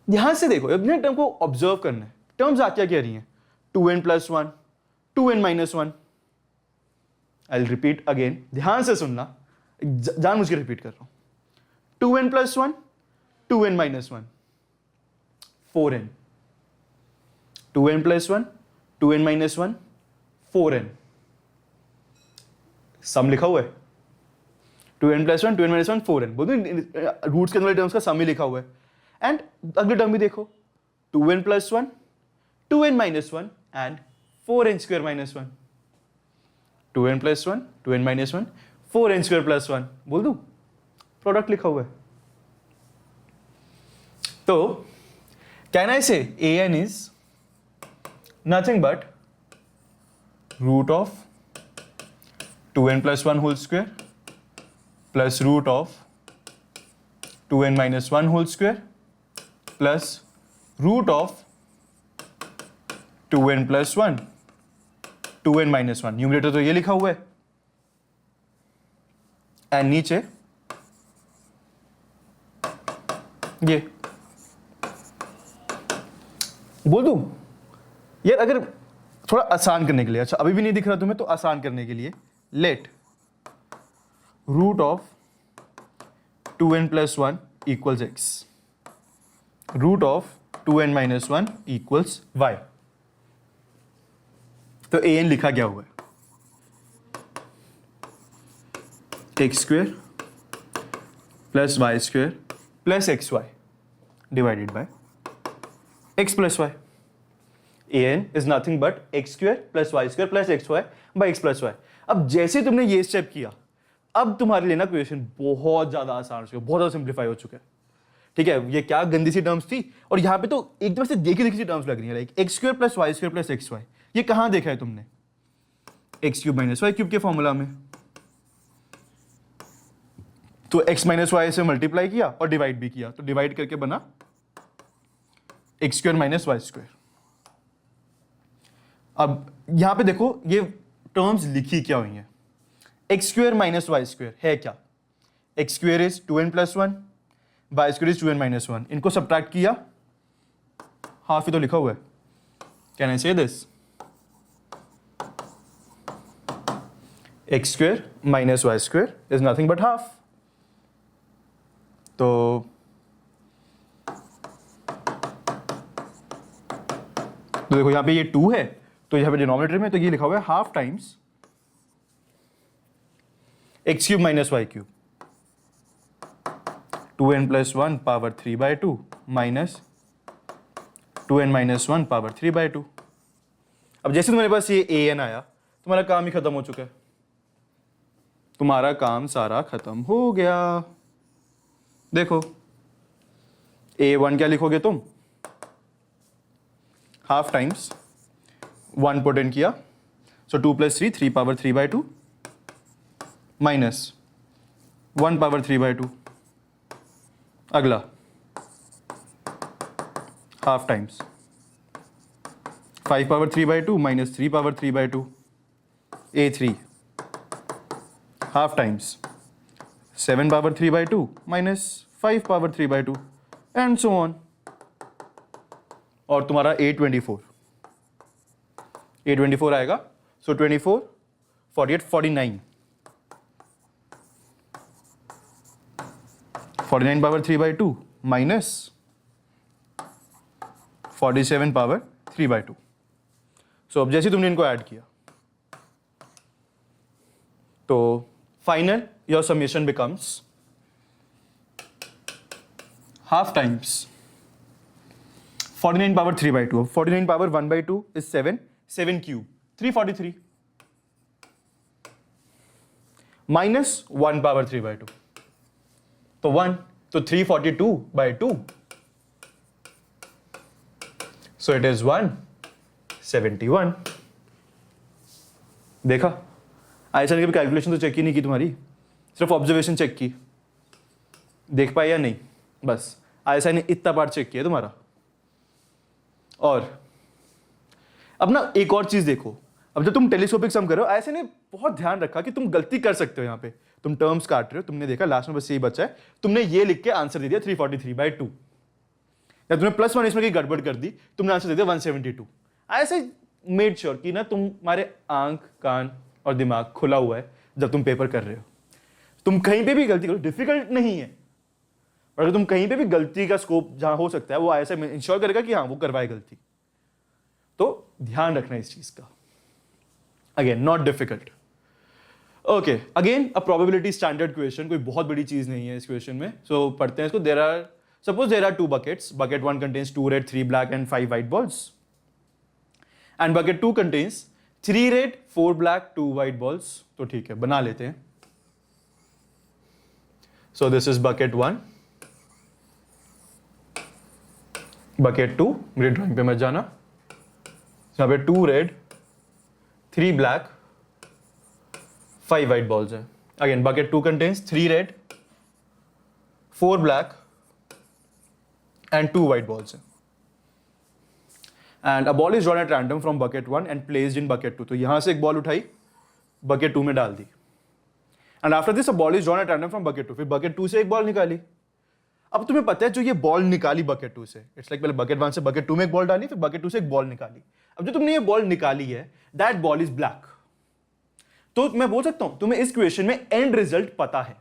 ध्यान से देखो, अपने टर्म को ऑब्जर्व करना है, टर्म्स क्या कह रही हैं, 2n plus 1, 2n minus 1। I will repeat again, ध्यान से सुनना, जान मुझे रिपीट कर रहा हूं। 2n plus 1, 2n minus 1, 4n, 2n plus 1, 2n minus 1, 4n। सम लिखा हुआ है, 2n plus 1, 2n minus 1, 4n, बोलते रूट्स के अंदर टर्म्स का सम ही लिखा हुआ है। एंड अगले टर्म भी देखो, 2n plus 1, 2n minus 1 and 4n square minus 1, 2n plus 1, 2n minus 1, 4n square plus 1, बोल दूं, प्रोडक्ट लिखा हुआ है। तो can I say an is nothing but root of 2n plus 1 whole square plus root of 2n minus 1 whole square plus root of 2n plus 1, 2n minus 1। Numerator तो ये लिखा हुआ है, एंड नीचे ये बोल दूं यार, अगर थोड़ा आसान करने के लिए, अच्छा अभी भी नहीं दिख रहा तुम्हें, तो आसान करने के लिए let root of 2n plus 1 equals x, root of 2n minus 1 equals y। तो an लिखा क्या हुआ है, x square plus y square plus x y divided by x plus y. an is nothing but x square plus y square plus x y by x plus y. अब जैसे तुमने ये स्टेप किया, अब तुम्हारे लिए ना क्वेश्चन बहुत ज्यादा आसान हो चुका है, बहुत ज्यादा सिंप्लीफाई हो चुका है। ठीक है, ये क्या गंदी सी टर्म्स थी, और यहाँ पे तो एकदम से देखी देखी सी टर्म्स लग रही है, like x square plus y square plus x y. ये कहाँ देखा है तुमने, x cube minus y cube के फॉर्मूला में। तो x माइनस वाई से मल्टीप्लाई किया और डिवाइड भी किया, तो डिवाइड करके बना x square minus y square. अब यहां पे देखो ये टर्म्स लिखी क्या हुई हैं, x square minus y square है क्या, x square is 2n plus 1, y square is 2n minus 1। इनको सब्ट्रैक्ट किया, हाफ ही तो लिखा हुआ है। Can I say this, x square minus y square is nothing but half. तो देखो यहां पे ये 2 है, तो यहां पे डिनोमिनेटर में तो ये लिखा हुआ है half times x cube minus y cube, 2n plus 1 power 3/2 minus 2n minus 1 power 3/2। अब जैसे तुम्हारे पास ये an आया, तुम्हारा काम ही खत्म हो चुका है, तुम्हारा काम सारा खत्म हो गया। देखो a1 क्या लिखोगे तुम, हाफ टाइम्स 1 पुट इन किया, सो 2 प्लस 3, 3 पावर 3/2 माइनस 1 पावर 3/2। अगला half times 5 power 3/2 minus 3 power 3/2, a3 half times 7 power 3/2 minus 5 power 3/2 and so on. और तुम्हारा a24 आएगा, सो 24 48 49 49 पावर 3/2 माइनस 47 पावर 3/2। सो अब जैसे तुमने इनको ऐड किया, तो final your summation becomes half times 49 power 3/2, 49 power 1/2 is 7, 7 cube 343 minus 1 power 3/2, तो 1, तो 342/2, सो इट इज 171। देखा, आयशा ने कभी कैलकुलेशन तो चेक ही नहीं की तुम्हारी, सिर्फ ऑब्जर्वेशन चेक की, देख पाए या नहीं, बस आयशा ने इतना पार्ट चेक किया तुम्हारा। और अब ना एक और चीज देखो, अब जब तुम टेलीस्कोपिक सम कर रहे हो, आयशा ने बहुत ध्यान रखा कि तुम गलती कर सकते हो। यहाँ पे तुम टर्म्स काट रहे हो, तुमने देखा लास्ट में बस यही बचा है, तुमने ये लिख के आंसर दे दिया 343/2, या तुमने +1 इसमें की गड़बड़ कर दी, तुमने आंसर दे दिया 172। ऐसे मेड श्योर कि ना तुम्हारे आंख, कान और दिमाग खुला हुआ है जब तुम पेपर कर रहे हो। तुम कहीं पे भी गलती करो, डिफिकल्ट नहीं है, और अगर तुम कहीं पे भी गलती का स्कोप जहां हो सकता है, वो ऐसे इंश्योर करेगा कि हाँ वो करवाए गलती। तो ध्यान रखना इस चीज का। Again not difficult. Okay, again a probability standard question, कोई बहुत बड़ी चीज नहीं है इस क्वेश्चन में। सो पढ़ते हैं इसको। Suppose there are two buckets. Bucket 1 contains 2 red, 3 black and 5 white balls. And bucket 2 contains 3 red, 4 black, 2 white balls. तो ठीक है, बना लेते हैं। So this is bucket 1. Bucket 2, मेरी ड्राइंग पे मत जाना। यहाँ पे 2 red, 3 black, 5 white balls है। Again, bucket 2 contains 3 red, 4 black and 2 white balls है। And a ball is drawn at random from bucket 1 and placed in bucket 2. तो यहां से एक बॉल उठाई, bucket 2 में डाल दी। And after this a ball is drawn at random from bucket 2. फिर bucket 2 से एक बॉल निकाली। अब तुम्हें पता है जो ये बॉल निकाली bucket 2 से, इट्स लाइक पहले bucket 1 से bucket 2 में एक बॉल डाली, फिर bucket 2 से एक बॉल निकाली। अब जो तुमने ये बॉल निकाली है, that ball is black. तो मैं बोल सकता हूं तुम्हें इस क्वेश्चन में एंड रिजल्ट पता है।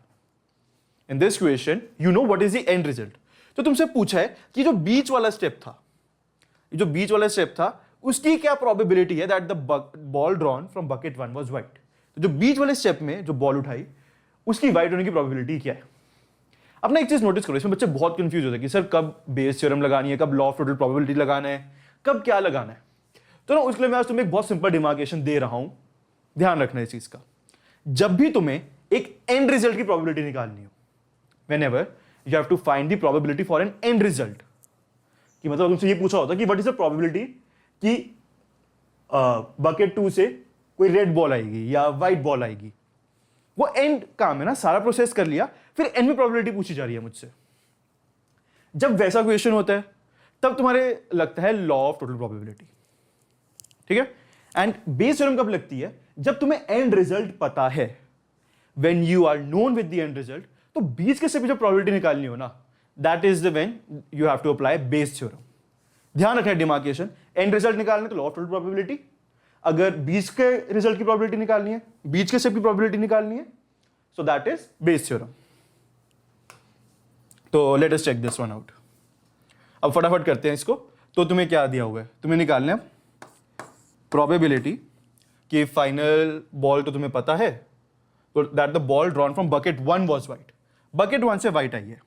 In this question you know what is the end result. तो तुमसे पूछा है कि जो बीच वाला स्टेप था, उसकी क्या प्रोबेबिलिटी है that the ball drawn from bucket 1 was white. तो जो बीच वाले स्टेप में जो बॉल उठाई, उसकी व्हाइट होने की प्रोबेबिलिटी क्या है। अब ना एक चीज नोटिस करो, इसमें बच्चे बहुत कंफ्यूज होते हैं कि सर कब बेस थ्योरम लगानी है, कब लॉ ऑफ टोटल प्रोबेबिलिटी लगाना है, कब क्या लगाना है। तो ना उसके लिए मैं आज तुम्हें एक बहुत सिंपल डिमार्केशन दे रहा हूं, ध्यान रखना इस चीज का। जब भी तुम्हें एक एंड रिजल्ट की प्रोबेबिलिटी निकालनी हो, whenever you have to find the probability for an end result, कि मतलब तुमसे ये पूछा होता कि what is the probability कि बकेट 2 से कोई रेड बॉल आएगी या व्हाइट बॉल आएगी, वो एंड काम है ना, सारा प्रोसेस कर लिया, फिर एंड में प्रोबेबिलिटी पूछी जा रही है मुझसे। जब वैसा क्वेश्चन होता है तब तुम्हारे लगता है लॉ ऑफ टोटल प्रोबेबिलिटी, ठीक है। एंड बेस थ्योरम कब लगती है, जब तुम्हें एंड रिजल्ट पता है, when you are known with the end result. तो बीच के से भी जो प्रोबेबिलिटी निकालनी हो ना, that is the when you have to apply Bayes theorem. ध्यान रखना डिमार्केशन, एंड रिजल्ट निकालना तो लॉ ऑफ टोटल प्रोबेबिलिटी, अगर बीच के रिजल्ट की प्रोबेबिलिटी निकालनी है, बीच के स्टेप की प्रोबेबिलिटी निकालनी है, so that is Bayes theorem. तो let us check this one out. अब फटाफट करते हैं इसको। तो तुम्हें क्या दिया हुआ है, तुम्हें निकालना है प्रोबेबिलिटी कि फाइनल बॉल तो तुम्हें पता है, तो that the ball drawn from bucket 1 was white, bucket 1 से व्हाइट आई है,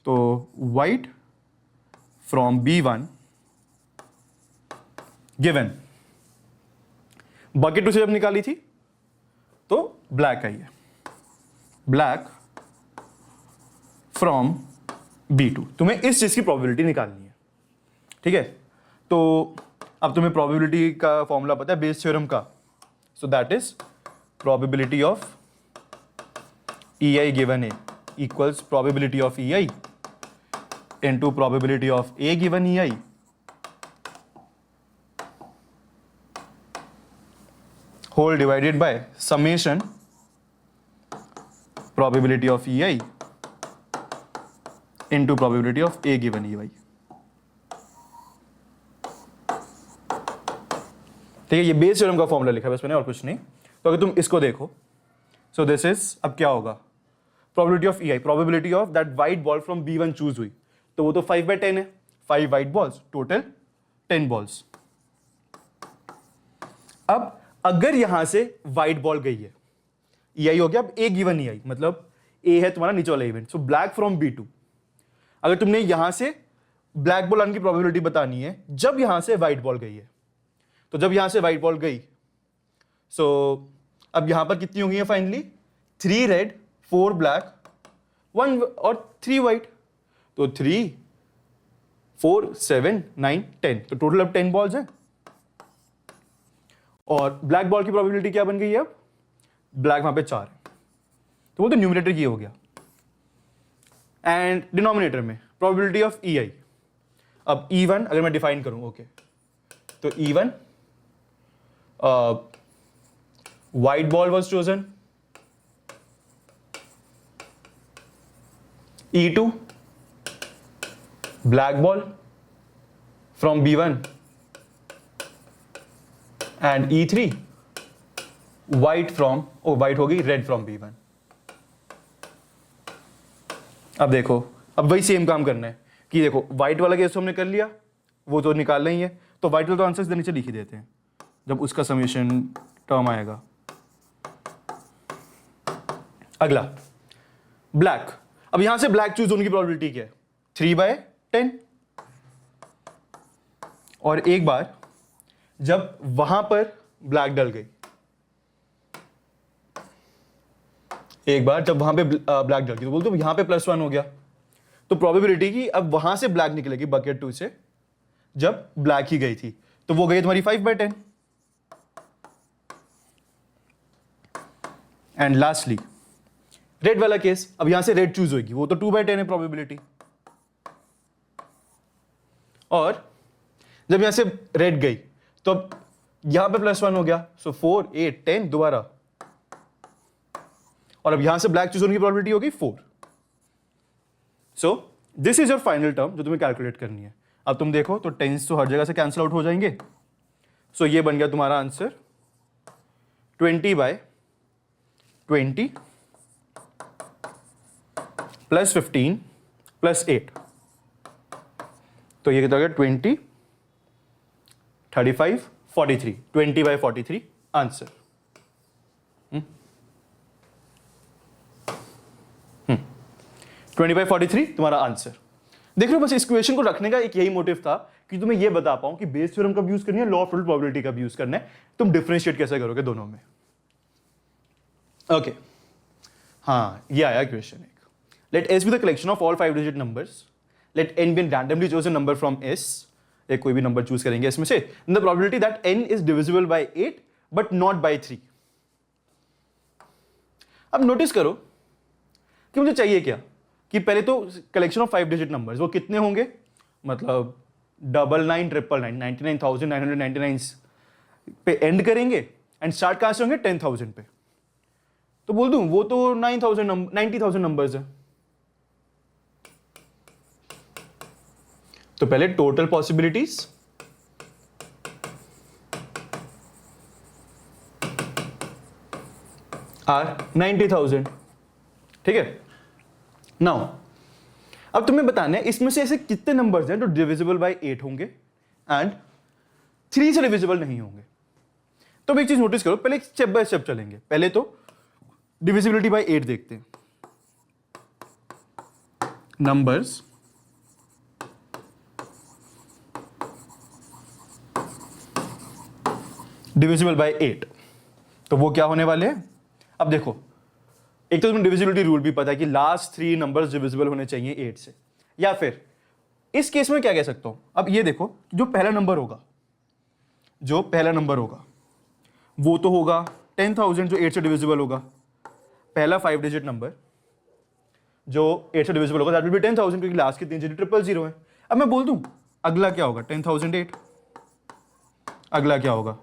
तो white from B1 given, bucket 2 से जब निकाली थी तो ब्लैक आई है, ब्लैक फ्रॉम B2। तुम्हें इस चीज की प्रोबेबिलिटी निकालनी है, ठीक है। तो अब तुम्हें प्रोबेबिलिटी का फॉर्मूला पता है बेस थ्योरम का, सो that is probability of EI given A equals probability of EI into probability of A given EI whole divided by summation probability of EI into probability of A given EI। ठीक है, ये बेस थ्योरम का फॉर्मूला लिखा है बस मैंने, और कुछ नहीं। तो अगर तुम इसको देखो, सो दिस इज, अब क्या होगा, probability of EI, probability of that white ball from B1 choose हुई, तो वो तो 5/10 है, 5 व्हाइट बॉल्स, टोटल 10 बॉल्स। अब अगर यहां से व्हाइट बॉल गई है, EI हो गया, अब A गिवन EI, मतलब A है तुम्हारा नीचे वाला event, so black from B2। अगर तुमने यहां से ब्लैक बॉल आने की प्रोबेबिलिटी बतानी है जब यहां से व्हाइट बॉल गई है, तो जब यहां से व्हाइट बॉल गई, सो अब यहां पर कितनी हो गई है फाइनली, 3 रेड, 4 ब्लैक, 1 और 3 व्हाइट, तो 3, 4, 7, 9, 10, तो टोटल अब 10 बॉल्स हैं। और ब्लैक बॉल की प्रोबेबिलिटी क्या बन गई है अब, ब्लैक वहां पे 4 है, तो वो तो न्यूमरेटर की हो गया। एंड डिनोमिनेटर में प्रोबेबिलिटी ऑफ EI, अब E1 अगर मैं डिफाइन करूं, ओके, तो E1 white ball was chosen, E2 black ball from B1 and E3 white from, white होगी red from B1। अब देखो, अब वही सेम काम करना है कि देखो व्हाइट वाला केस तो हमने कर लिया, वो तो निकालना ही है, तो व्हाइट वाला तो आंसर नीचे लिख ही देते हैं जब उसका समीशन टर्म आएगा। अगला ब्लैक, अब यहां से ब्लैक चूज होने की प्रोबेबिलिटी क्या है, 3/10। और एक बार जब वहां पर ब्लैक डल गई, एक बार जब वहां पे ब्लैक डल गई, तो बोलते यहां पे +1 हो गया, तो प्रोबेबिलिटी की अब वहां से ब्लैक निकलेगी बकेट 2 से, जब ब्लैक ही गई थी, तो वो गई तुम्हारी 5/10। एंड लास्टली रेड वाला केस, अब यहां से रेड चूज होगी, वो तो 2/10 है प्रोबेबिलिटी, और जब यहां से रेड गई तो अब यहां पे +1 हो गया, सो 4, 8, 10 दोबारा, और अब यहां से ब्लैक चूज होने की प्रोबेबिलिटी होगी 4। सो this is your final term जो तुम्हें कैलकुलेट करनी है। अब तुम देखो तो 10s तो हर जगह से कैंसिल आउट हो जाएंगे, सो ये बन गया तुम्हारा आंसर 20/20 +15 +8, तो ये कितना हो गया 20, 35, 43, 20/43 आंसर। 20/43 तुम्हारा आंसर। देख रहे हो, बस इस क्वेश्चन को रखने का एक यही मोटिव था कि तुम्हें यह बता पाऊं कि बेस थ्योरम कब यूज करनी है, लॉ ऑफ टोटल प्रोबेबिलिटी कब यूज करना है, तुम डिफरेंशिएट कैसे करोगे दोनों में। ओके, हाँ ये आया क्वेश्चन एक। Let S be the collection of all 5-digit numbers, let N be a randomly chosen number from S, एक कोई भी नंबर चूज करेंगे इसमें से, the probability that N is divisible by 8 but not by 3। अब नोटिस करो कि मुझे चाहिए क्या, कि पहले तो कलेक्शन ऑफ 5-digit नंबर्स, वो कितने होंगे, मतलब 99, 999, 99,999 पे एंड करेंगे, एंड स्टार्ट कहां से होंगे 10,000 पे, तो बोल दूं वो तो 90,000 नंबर्स है। तो पहले टोटल पॉसिबिलिटीज आर 90,000, ठीक है। नाउ अब तुम्हें बताना है इसमें से ऐसे कितने नंबर्स हैं जो डिविजिबल बाय 8 होंगे एंड 3 से डिविजिबल नहीं होंगे। तो एक चीज नोटिस करो, पहले स्टेप बाय स्टेप चलेंगे। पहले तो डिविजिबिलिटी बाय 8 देखते हैं। नंबर्स डिविजिबल बाय 8, तो वो क्या होने वाले हैं। अब देखो, एक तो तुम्हें डिविजिबिलिटी रूल भी पता है कि लास्ट 3 नंबर्स डिविजिबल होने चाहिए 8 से, या फिर इस केस में क्या कह सकता हूं, अब ये देखो जो पहला नंबर होगा, वो तो होगा 10,000 जो 8 से डिविजिबल होगा। पहला 5-digit नंबर जो 8 से डिविजिबल होगा दैट विल बी 10,000, क्योंकि लास्ट के 3 डिजिट 000 है। अब मैं बोल दूं अगला क्या होगा 10,008, अगला क्या होगा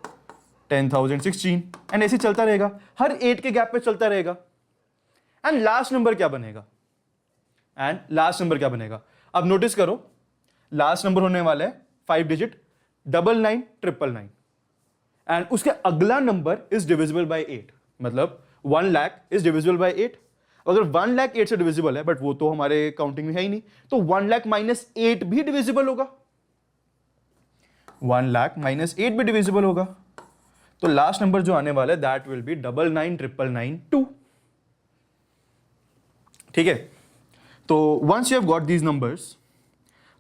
10,016, एंड ऐसे चलता रहेगा, हर 8 के गैप पे चलता रहेगा। एंड लास्ट नंबर क्या बनेगा, अब नोटिस करो लास्ट नंबर होने वाला है 5-digit 99,999, एंड उसके अगला नंबर इज डिविजिबल बाय 8, मतलब 1 लाख इज डिविजिबल बाय 8। अगर 1 लाख 8 से डिविजिबल है, बट वो तो हमारे काउंटिंग में है ही नहीं, तो 1 लाख -8 भी डिविजिबल होगा, 1 लाख -8 भी डिविजिबल होगा। तो लास्ट नंबर जो आने वाला है दैट विल बी 99,999,2, ठीक है। तो once you have got these numbers,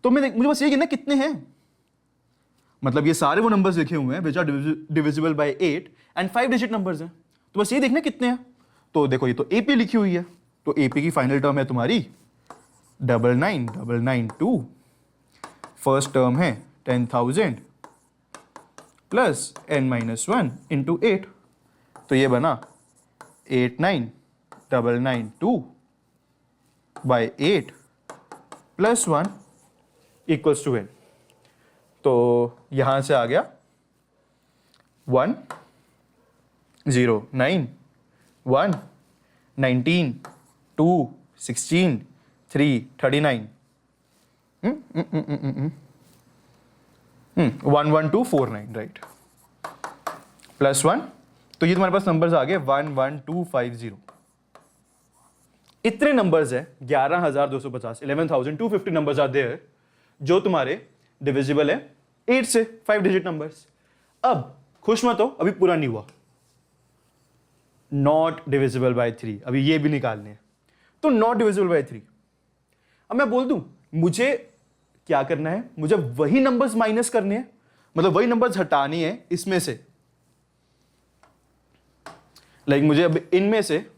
तो मुझे बस ये कहना कितने हैं, मतलब ये सारे वो नंबर्स लिखे हुए हैं which are divisible by 8 and 5-digit numbers हैं, तो बस ये देखना कितने हैं। तो देखो ये तो एपी लिखी हुई है, तो एपी की फाइनल टर्म है तुम्हारी 99,999,2, फर्स्ट टर्म है 10,000 प्लस n-1 इंटू 8, तो ये बना 8992 by 8 plus 1 equals to n। तो यहां से आ गया 1 0 9 1 19 2 16 3 39 11249 राइट प्लस 1। तो ये तुम्हारे पास नंबर्स आ गए 11250। इतने नंबर्स है 11250 11250 नंबर्स आर देयर जो तुम्हारे डिविजिबल है 8 से 5 डिजिट नंबर्स। अब खुश मत हो, अभी पूरा नहीं हुआ। नॉट डिविजिबल बाय 3, अभी ये भी निकालने हैं। तो नॉट डिविजिबल बाय 3, अब मैं बोल दूं मुझे क्या करना है, मुझे वही नंबर्स माइनस करने हैं, मतलब वही नंबर्स हटानी है इसमें से। लाइक मुझे अब इनमें से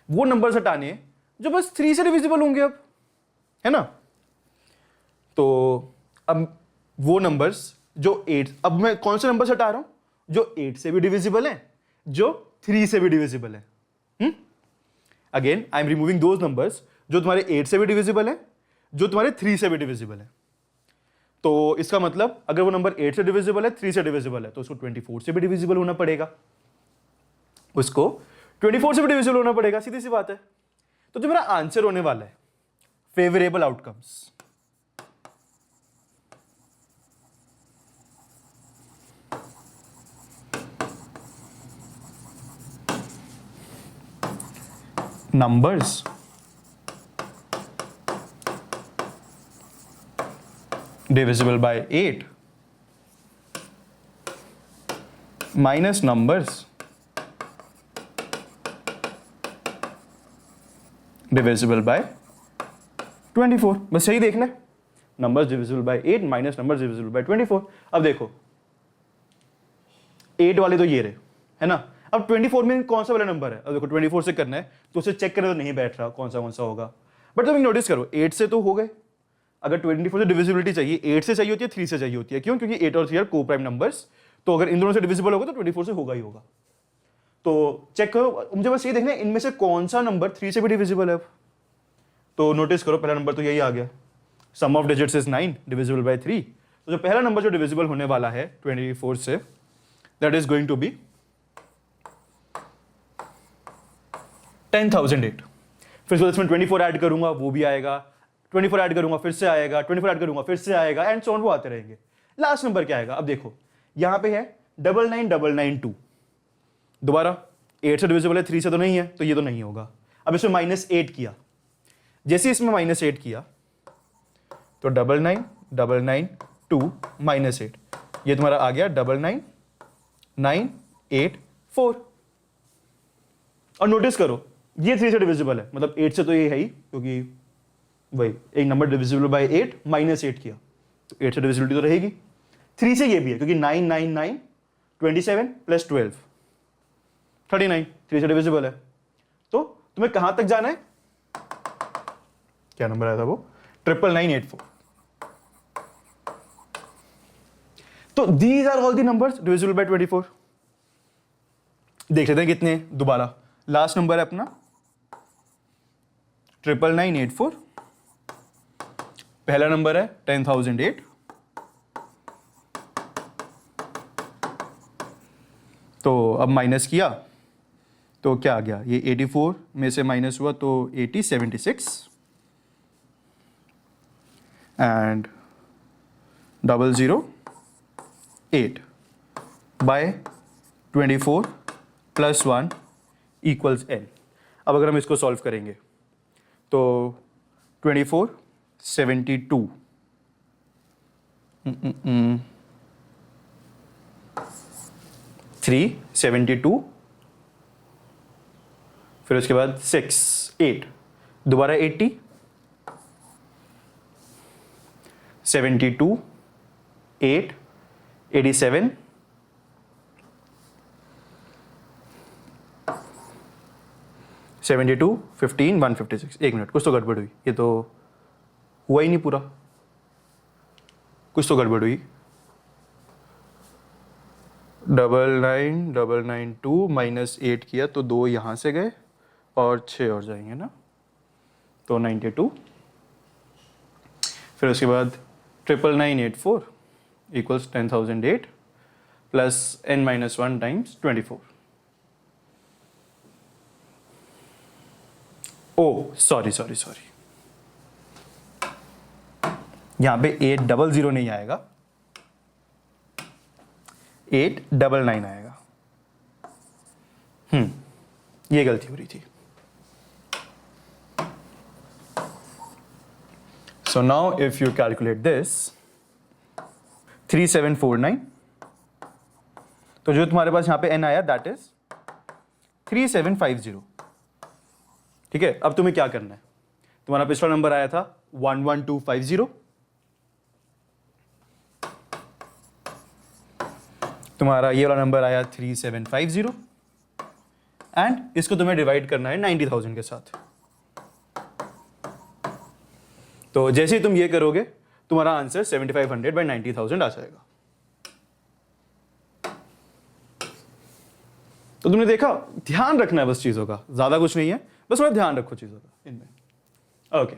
वो नंबर्स हटाने हैं जो बस 3 से डिविजिबल होंगे अब, है ना। तो अब वो नंबर्स जो 8, अब मैं कौन से नंबर्स हटा रहा हूं, जो 8 से भी डिविजिबल है, जो 3 से भी डिविजिबल है। Again I am removing those numbers जो तुम्हारे 8 से भी डिविजिबल है, जो तुम्हारे 3 से भी डिविजिबल है। तो इसका मतलब अगर वो नंबर 8 से डिविजिबल है, 3 से डिविजिबल है, तो उसको 24 से भी डिविजिबल होना पड़ेगा, उसको 24 से भी डिविजिबल होना पड़ेगा, सीधी सी बात है। तो जो मेरा आंसर होने वाला है favourable outcomes, numbers divisible by 8 minus numbers divisible by 24। बस सही देखना है, numbers divisible by 8 minus numbers divisible by 24। अब देखो 8 वाले तो ये रहे, है ना। अब 24 में कौन सा वाला नंबर है, अब देखो 24 से करना है तो उसे चेक करें तो नहीं बैठ रहा कौन सा होगा। बट तुम नोटिस करो 8 से तो हो गए, अगर 24 से डिविजिबिलिटी चाहिए 8 से चाहिए होती है, 3 से चाहिए होती है। क्यों? क्योंकि 8 और 3 आर को प्राइम नंबर्स, तो अगर इन दोनों से डिविजिबल होगा तो 24 से होगा ही होगा। तो चेक करो, मुझे बस ये देखना है इनमें से कौन सा नंबर 3 से भी डिविजिबल है। तो नोटिस करो पहला नंबर तो यही आ गया, sum of digits is 9 divisible by 3। तो जो पहला नंबर जो डिविजिबल होने वाला है 24 से, that is going to be 10,008। फिर इसमें 24 ऐड करूंगा वो भी आएगा, 24 ऐड करूंगा फिर से आएगा, 24 ऐड करूंगा फिर से आएगा, एंड सो ऑन, वो आते रहेंगे। लास्ट नंबर क्या आएगा, अब देखो यहां पे है 99992। दोबारा 8 से डिविजिबल है, 3 से तो नहीं है, तो ये तो नहीं होगा। अब इसमें -8 किया, जैसे इसमें -8 किया तो 99992 -8, ये तुम्हारा आ गया 99984। और नोटिस करो ये 3 से डिविजिबल है, मतलब 8 से तो ये है ही, क्योंकि वही एक नंबर डिविजिबल बाय 8 -8 किया तो 8 से डिविजिबिलिटी तो रहेगी। 3 से ये भी है क्योंकि 999 27 + 12 39, 3 से डिविजिबल है। तो तुम्हें कहां तक जाना है, क्या नंबर आया था वो, 99984। तो these are all the numbers divisible by 24। देख लेते हैं कितने, दोबारा लास्ट नंबर है अपना 99984, पहला नंबर है 10,008, तो अब माइनस किया तो क्या आ गया, ये 84 में से माइनस हुआ तो 76 एंड 008 बाय 24 + 1 = n। अब अगर हम इसको सॉल्व करेंगे तो 24 72 372, फिर उसके बाद 6 8, दोबारा 80 72 8 87 72 15 156। एक मिनट, कुछ तो गड़बड़ हुई, ये तो हुआ ही नहीं पूरा, कुछ तो गड़बड़ हुई। 9992 माइनस 8 किया तो 2 यहाँ से गए और 6 और जाएंगे ना, तो 92। फिर उसके बाद 99984 इक्वल्स 10,008 प्लस n-1 टाइम्स 24। ओ सॉरी, यहाँ पे 800 नहीं आएगा, 899 आएगा। ये गलती हो रही थी। So now if you calculate this 3749, तो जो तुम्हारे पास यहां पे n आया दैट इज 3750। ठीक है, अब तुम्हें क्या करना है, तुम्हारा पिछला नंबर आया था 11250, तुम्हारा ये वाला नंबर आया 3750 एंड इसको तुम्हें डिवाइड करना है 90,000 के साथ। तो जैसे ही तुम ये करोगे तुम्हारा आंसर 7500 बाई 90,000 आ जाएगा। तो तुमने देखा, ध्यान रखना है बस चीजों का, ज्यादा कुछ नहीं है, बस थोड़ा ध्यान रखो चीजों का इनमें। ओके,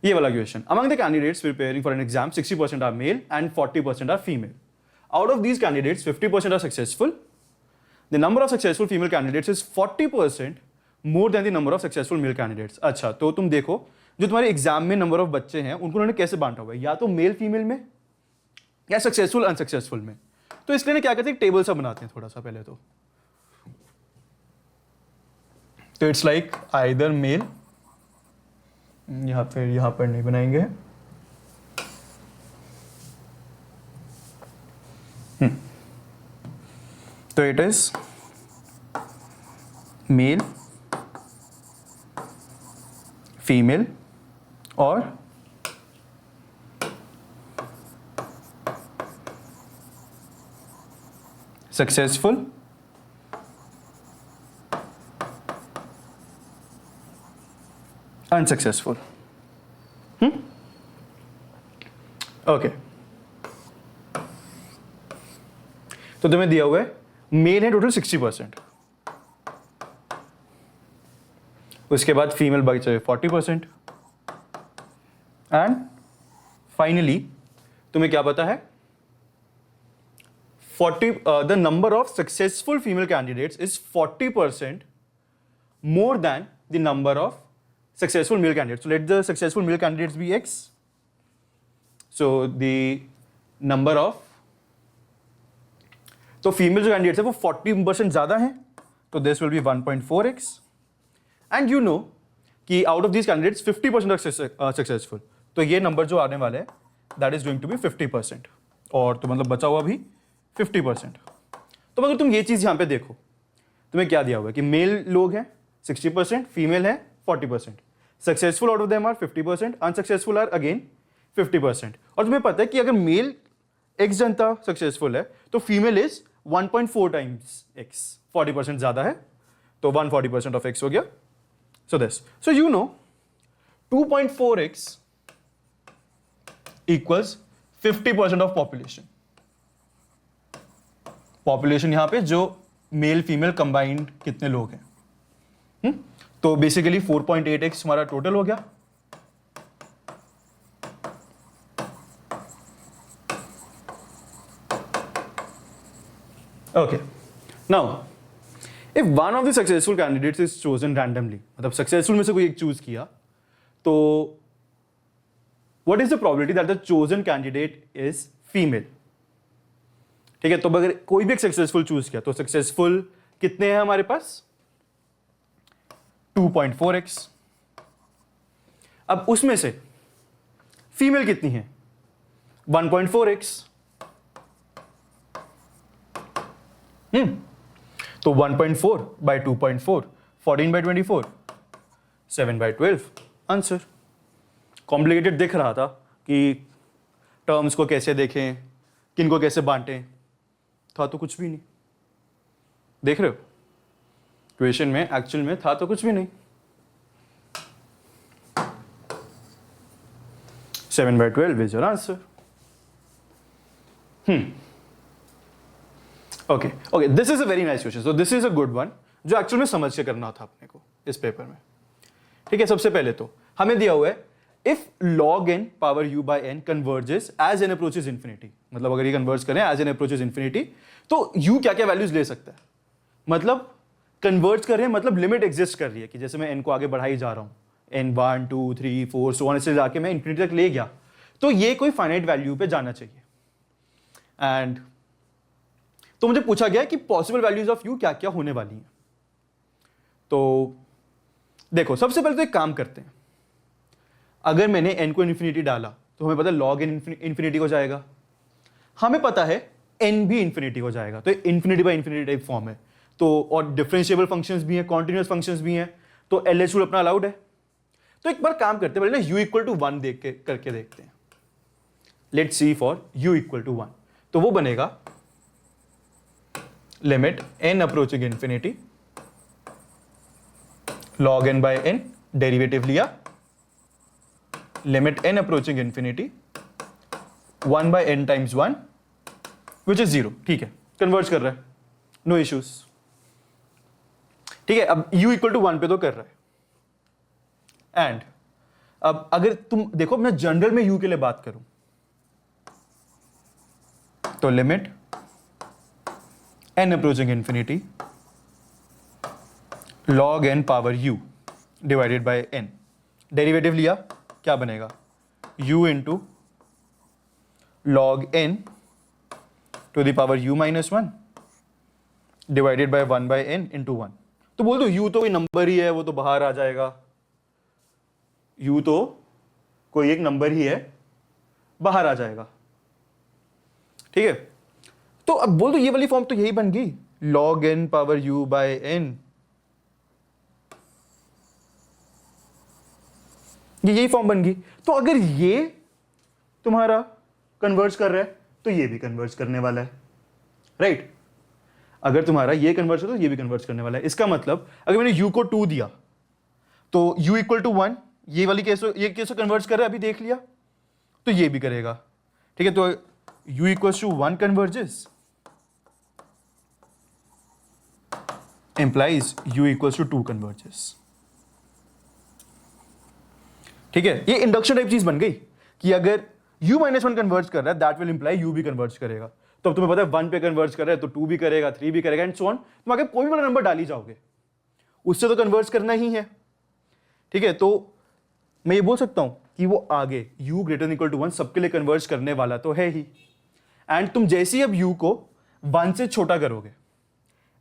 ये वाला question, among the candidates preparing for an exam 60% are male and 40% are female. Out of these candidates, 50% are successful. The number of successful female candidates is 40% more than the number of successful male candidates. अच्छा, तो तुम देखो जो तुम्हारे एग्जाम में नंबर ऑफ बच्चे हैं उनको उन्होंने कैसे बांटा हुआ है, या तो मेल फीमेल में या सक्सेसफुल अनसक्सेसफुल में। तो इसलिए क्या करते हैं, टेबल सा बनाते हैं थोड़ा सा पहले तो इट्स लाइक आइदर मेल, यहां पर नहीं बनाएंगे, तो इट इज मेल, फीमेल और सक्सेसफुल, अनसक्सेसफुल। ओके, तो तुम्हें दिया हुआ है मेल है टोटल 60%, उसके बाद फीमेल बचे 40% एंड फाइनली तुम्हें क्या पता है, 40 the number of successful female candidates is 40% more than the number of successful male candidates. Let the successful male candidates be x, so the number of, तो फीमेल जो कैंडिडेट्स है वो 40% ज्यादा है, तो this will be 1.4x and you know कि out of these candidates 50% successful, तो ये नंबर जो आने वाला है that is going to be 50%, और तो मतलब बचा हुआ भी 50%। तो अगर तुम ये चीज यहां पे देखो, तुम्हें क्या दिया हुआ है कि मेल लोग हैं 60%, फीमेल है 40%, successful out of them are 50%, unsuccessful are again 50%। और तुम्हें पता है कि अगर मेल x जनता सक्सेसफुल है तो फीमेल इज 1.4 टाइम्स x, 40% ज्यादा है, तो 140% ऑफ x हो गया। So this, so you know 2.4x equals 50% of population. Population यहां पे जो मेल फीमेल कंबाइंड कितने लोग हैं, तो बेसिकली 4.8x हमारा टोटल हो गया। Okay. Now, if one of the successful candidates is chosen randomly, मतलब successful में से कोई एक चूज किया, तो what is the probability that the chosen candidate is female? ठीक है, तो अगर कोई भी एक सक्सेसफुल चूज किया तो सक्सेसफुल कितने हैं हमारे पास, 2.4x। अब उसमें से फीमेल कितनी है, 1.4x। तो 1.4 by 2.4, 14 by 24, 7 by 12 answer. Complicated दिख रहा था कि टर्म्स को कैसे देखें, किनको कैसे बांटें, था तो कुछ भी नहीं। देख रहे हो, क्वेश्चन में एक्चुअल में था तो कुछ भी नहीं। 7 by 12 is your answer. Okay okay, this is a very nice question, so this is a good one जो एक्चुअल में समझ के करना था अपने को इस पेपर में। ठीक है, सबसे पहले तो हमें दिया हुआ है if log n power u by n converges as n approaches infinity, मतलब अगर ये कन्वर्ज करें एज n अप्रोचेस इंफिनिटी तो u क्या क्या वैल्यूज ले सकता है, मतलब कन्वर्ज कर रहे हैं मतलब लिमिट एग्जिस्ट कर रही है कि जैसे मैं n को आगे बढ़ाई जा रहा हूं, n 1 2 3 4 सो ऑन से जाके मैं इंफिनिटी तक ले गया, तो ये कोई फाइनाइट वैल्यू पे जाना चाहिए। एंड तो मुझे पूछा गया कि पॉसिबल वैल्यूज ऑफ u क्या क्या होने वाली हैं। तो देखो सबसे पहले तो एक काम करते हैं, अगर मैंने n को इन्फिनिटी डाला तो हमें पता है log n इन्फिनिटी हो जाएगा, हमें पता है n भी इन्फिनिटी हो जाएगा, तो infinity by infinity type form है, तो और डिफरेंशिएबल फंक्शंस भी हैं, कॉन्टिन्यूअस फंक्शंस भी हैं, तो LH रूल अपना अलाउड है। तो एक बार काम करते हैं, पहले ना u इक्वल टू 1 देख के करके देखते हैं। Let's see for u equal to 1, तो वो बनेगा limit n approaching infinity log n by n, derivative लिया, limit n approaching infinity 1 by n times 1 which is 0। ठीक है, कन्वर्ज कर रहा है, नो इश्यूज। ठीक है, अब u इक्वल टू 1 पे तो कर रहा है। एंड अब अगर तुम देखो मैं जनरल में u के लिए बात करूं तो limit n approaching infinity log n power u divided by n, derivative लिया, क्या बनेगा u into log n to the power u minus 1 divided by 1 by n into 1। तो बोल दो u तो कोई नंबर ही है, वो तो बाहर आ जाएगा, u तो कोई एक नंबर ही है, बाहर आ जाएगा। ठीक है, तो अब बोल दो ये वाली फॉर्म तो यही बन गई log n power u by n, ये यही फॉर्म बन गई। तो अगर ये तुम्हारा कन्वर्ज कर रहा है तो ये भी कन्वर्ज करने वाला है, राइट? अगर तुम्हारा ये कन्वर्ज कर तो ये भी कन्वर्ज करने वाला है। इसका मतलब अगर मैंने u को 2 दिया तो u इक्वल टू 1, ये वाली केस ये केस कन्वर्ज कर रहा है, अभी देख लिया, तो ये भी करेगा। ठीक है, तो u equal to 1 converges implies u equals to 2 converges। ठीक है, ये इंडक्शन टाइप चीज बन गई कि अगर u माइनस 1 कन्वर्ज कर रहा है दैट विल इंप्लाई u भी कन्वर्ज करेगा। तो अब तुम्हें पता है 1 पे कन्वर्ज कर रहा है तो 2 भी करेगा, 3 भी करेगा एंड सो ऑन। तुम आगे कोई भी वाला नंबर डाली जाओगे उससे तो कन्वर्ज करना ही है। ठीक है, तो मैं ये बोल सकता हूं कि वो आगे u ग्रेटर इक्वल टू 1 सबके लिए कन्वर्ज करने वाला तो है ही। एंड तुम जैसे ही अब u को 1 से छोटा करोगे,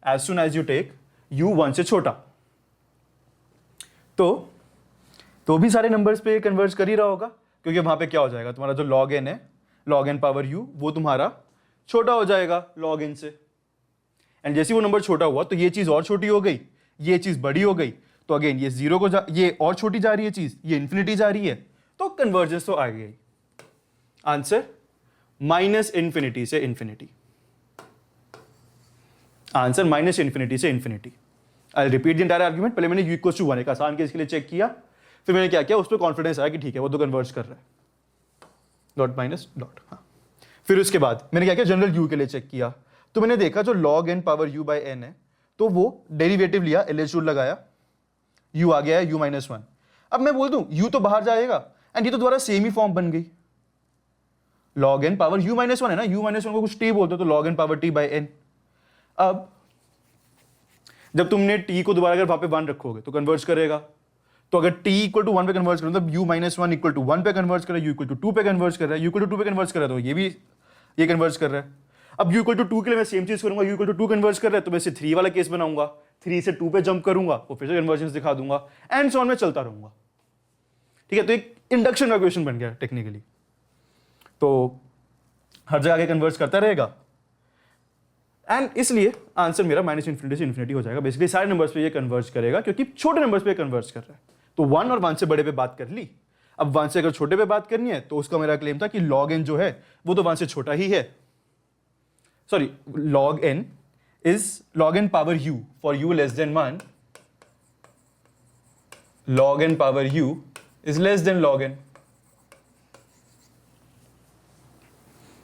as soon as you take u 1 से छोटा, तो भी सारे नंबर्स पे कन्वर्ज कर ही रहा होगा, क्योंकि वहां पे क्या हो जाएगा, तुम्हारा जो log n है, log n पावर u, वो तुम्हारा छोटा हो जाएगा log n से। एंड जैसे वो नंबर छोटा हुआ तो ये चीज और छोटी हो गई, ये चीज बड़ी हो गई, तो अगेन ये 0 को ये और छोटी जा रही है चीज, ये इंफिनिटी जा रही है, तो कन्वर्जेंस तो आ गई। आंसर माइनस इंफिनिटी से इंफिनिटी, आंसर माइनस इंफिनिटी से infinity. I repeat the entire argument. पहले मैंने u इक्वल टू 1 एक आसान केस के लिए चेक किया, फिर मैंने क्या किया, उस पर कॉन्फिडेंस आया कि ठीक है वो तो कन्वर्ज कर रहा है, डॉट माइनस डॉट। हाँ, फिर उसके बाद मैंने क्या किया, जनरल u के लिए चेक किया, तो मैंने देखा जो log n power u by n है, तो वो डेरिवेटिव लिया, LH रूल लगाया, u आ गया है u माइनस 1। अब मैं बोल दूं u तो बाहर जाएगा एंड ये तो दोबारा सेम ही फॉर्म बन गई, log n power u minus 1 है ना, u माइनस 1 को कुछ t बोलते हो, तो log n power t by n। अब जब तुमने t को दोबारा अगर वहां पे 1 रखोगे तो कन्वर्ज करेगा, तो अगर t इक्वल टू 1 पे कन्वर्ज करो तो u माइनस 1 इक्वल टू 1 पे कन्वर्ज कर रहा है, u इक्वल टू 2 पे कन्वर्ज कर रहा है, u इक्वल टू 2 पे कन्वर्ज कर रहा है, तो ये भी ये कन्वर्ज कर रहा है। अब u इक्वल टू 2 के लिए मैं सेम चीज करूंगा, u इक्वल टू 2 कन्वर्ज कर रहा है, तो मैं इसे 3 वाला केस बनाऊंगा, 3 से 2 पे जंप करूंगा, वो फिर से कन्वर्जेंस दिखा दूंगा एंड सो ऑन, में चलता रहूंगा। ठीक है, तो एक इंडक्शन का क्वेश्चन बन गया टेक्निकली, तो हर जगह कन्वर्ज करता रहेगा एंड इसलिए आंसर मेरा माइनस इंफिनिटी से इंफिनिटी हो जाएगा। बेसिकली सारे नंबर्स पे ये कन्वर्ज करेगा क्योंकि छोटे नंबर्स पे कन्वर्ज कर रहा है। तो 1 और 1 से बड़े पे बात कर ली, अब 1 से अगर छोटे पे बात करनी है तो उसका मेरा क्लेम था कि log n जो है वो तो 1 से छोटा ही है, sorry log n is log n power u for u less than 1, log n power u is less than log n।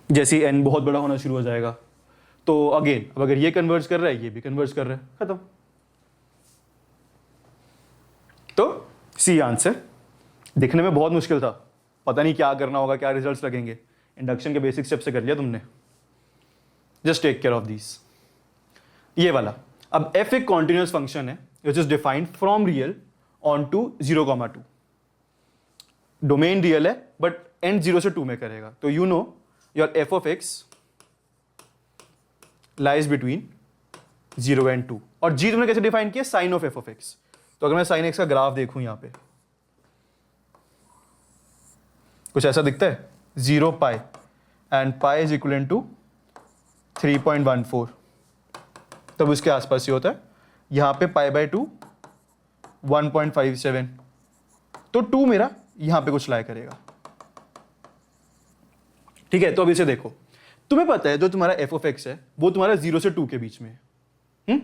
जैसे n बहुत बड़ा होना शुरू हो जाएगा तो अगेन अब अगर ये कन्वर्ज कर रहा है ये भी कन्वर्ज कर रहा है, खत्म। तो सी आंसर। दिखने में बहुत मुश्किल था, पता नहीं क्या करना होगा, क्या रिजल्ट्स लगेंगे। इंडक्शन के बेसिक स्टेप से कर लिया तुमने। Just take care of this. ये वाला, अब f एक कॉन्टिन्यूस फंक्शन है which is defined from real on to 0,2। Domain real है बट एंड 0 से 2 में करेगा, तो you know your f of x lies between 0 and 2। और g तुमने कैसे डिफाइन किया, sine of f of x। तो अगर मैं साइन x का ग्राफ देखूं यहां पे कुछ ऐसा दिखता है, 0 pi and pi is equal to 3.14, तब उसके आसपास ही होता है। यहां पे पाई बाय 2 1.57, तो 2 मेरा यहां पे कुछ लाया करेगा। ठीक है, तो अब इसे देखो, तुम्हें पता है जो तुम्हारा f ऑफ x है वो तुम्हारा 0 से 2 के बीच में है।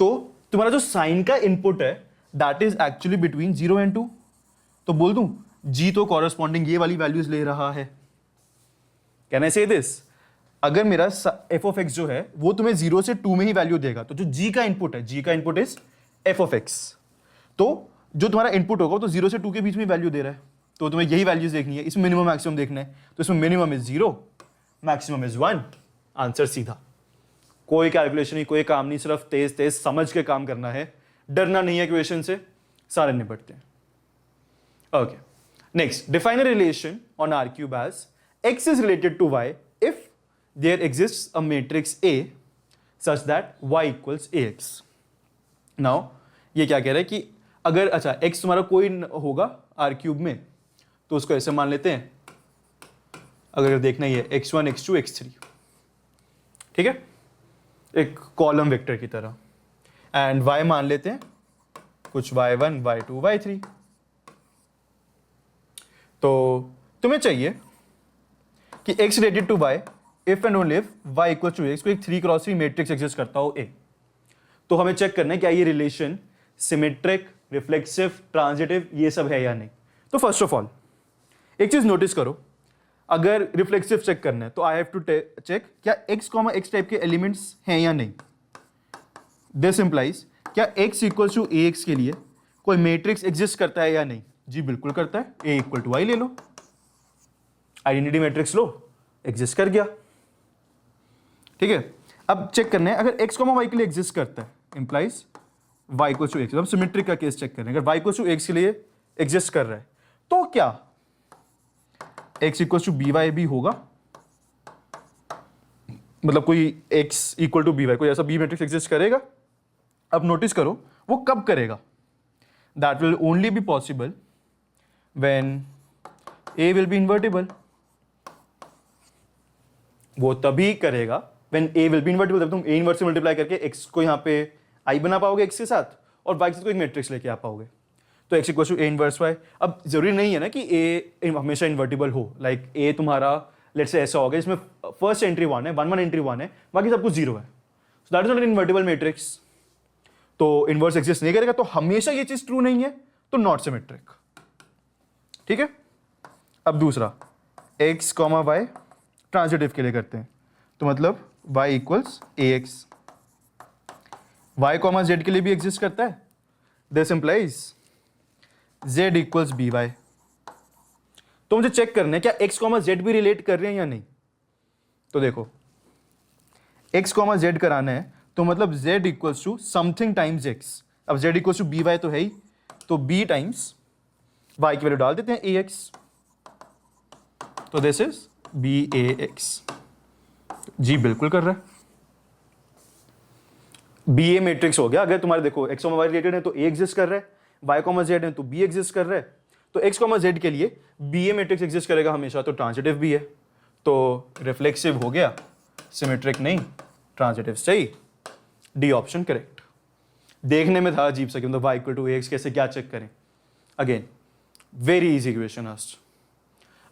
तो तुम्हारा जो साइन का इनपुट है that is actually between 0 and 2। तो बोल दूं g तो कॉरेस्पॉन्डिंग ये वाली वैल्यूज ले रहा है। कैन आई से दिस, अगर मेरा f ऑफ x जो है वो तुम्हें 0 से 2 में ही वैल्यू देगा, तो जो g का इनपुट है, g का input is f of x, तो जो तुम्हारा इनपुट होगा वो तो 0 से 2 के बीच में वैल्यू दे रहा है। तो तुम्हें यही वैल्यूज देखनी है, इसमें मिनिमम मैक्सिमम देखना है। तो इसमें minimum is 0, maximum is 1। Answer सीधा, कोई कैलकुलेशन नहीं, कोई काम नहीं, सिर्फ तेज तेज समझ के काम करना है, डरना नहीं है क्वेश्चन से, सारे निपटते हैं। Okay, next, define a relation on R cube as x is related to y if there exists a matrix A such that y equals ax. Now ये क्या कह रहा है कि अगर अच्छा x तुम्हारा कोई होगा r क्यूब में, तो उसको ऐसे मान लेते हैं, अगर देखना ही है x1 x2 x3, ठीक है, एक कॉलम वेक्टर की तरह, एंड y मान लेते हैं कुछ y1 y2 y3। तो तुम्हें चाहिए कि x related to y if and only if y equals to x, कोई 3x3 मैट्रिक्स एग्जिस्ट करता हो A। तो हमें चेक करना है क्या ये रिलेशन सिमेट्रिक, रिफ्लेक्सिव, ट्रांजिटिव ये सब है या नहीं। तो फर्स्ट ऑफ ऑल एक चीज नोटिस करो, अगर रिफ्लेक्सिव चेक करना है तो आई हैव टू चेक क्या x, टाइप के एलिमेंट्स हैं या नहीं। दिस इंप्लाइज क्या x इक्वल्स टू ax के लिए कोई मैट्रिक्स एग्जिस्ट करता है या नहीं। जी बिल्कुल करता है, a इक्वल टू y ले लो, आइडेंटिटी मैट्रिक्स लो, एग्जिस्ट कर गया। ठीक है, अब चेक करना है अगर x, y के लिए एग्जिस्ट करता है, implies y equals to x। हम सिमेट्रिक का केस चेक करें, अगर y इक्वल्स टू x के लिए एग्जिस्ट कर रहा है तो क्या x इक्वल्स टू by भी होगा, मतलब कोई x इक्वल टू by, कोई ऐसा b मैट्रिक्स एग्जिस्ट करेगा। अब नोटिस करो वो कब करेगा, that will only be possible when a will be invertible. वो तभी करेगा when a will be invertible, जब तुम a इनवर्स से मल्टीप्लाई करके x को यहाँ पे i बना पाओगे x के साथ, और y के साथ कोई मैट्रिक्स लेके आ पाओगे। तो x equal to a inverse y। अब जरूरी नहीं है ना कि a हमेशा इन्वर्टिबल हो, लाइक a तुम्हारा लेट्स से ऐसा होगा इसमें फर्स्ट एंट्री 1 है, 1 1 एंट्री 1 है, बाकी सब कुछ 0 है, so that is not an invertible matrix. तो इनवर्स एग्जिस्ट नहीं करेगा, तो हमेशा ये चीज ट्रू नहीं है, तो नॉट सिमेट्रिक। ठीक है, अब दूसरा x, y ट्रांजिटिव के लिए करते हैं, तो मतलब y equals ax। y, z के लिए भी एग्जिस्ट करता है, this implies z equals by। तो मुझे चेक करना है क्या x, z भी रिलेट कर रहे हैं या नहीं। तो देखो x, z कराना है तो मतलब z equals to something times x। अब z इक्वल्स टू by तो है ही, तो b टाइम्स y की वैल्यू डाल देते हैं ax, तो दिस इज bax। जी बिल्कुल कर रहा है, ba मैट्रिक्स हो गया। अगर तुम्हारे देखो x, y रिलेटेड है तो a एग्जिस्ट कर रहा है, y, z है तो b एग्जिस्ट कर रहा है, तो x, z के लिए ba मैट्रिक्स एग्जिस्ट करेगा हमेशा, तो ट्रांजिटिव भी है। तो रिफ्लेक्सिव हो गया, सिमेट्रिक नहीं, ट्रांजिटिव सही, डी ऑप्शन करेक्ट। देखने में था अजीब सा कि मतलब y इक्वल टू ax कैसे क्या चेक करें। Again very easy equation asked.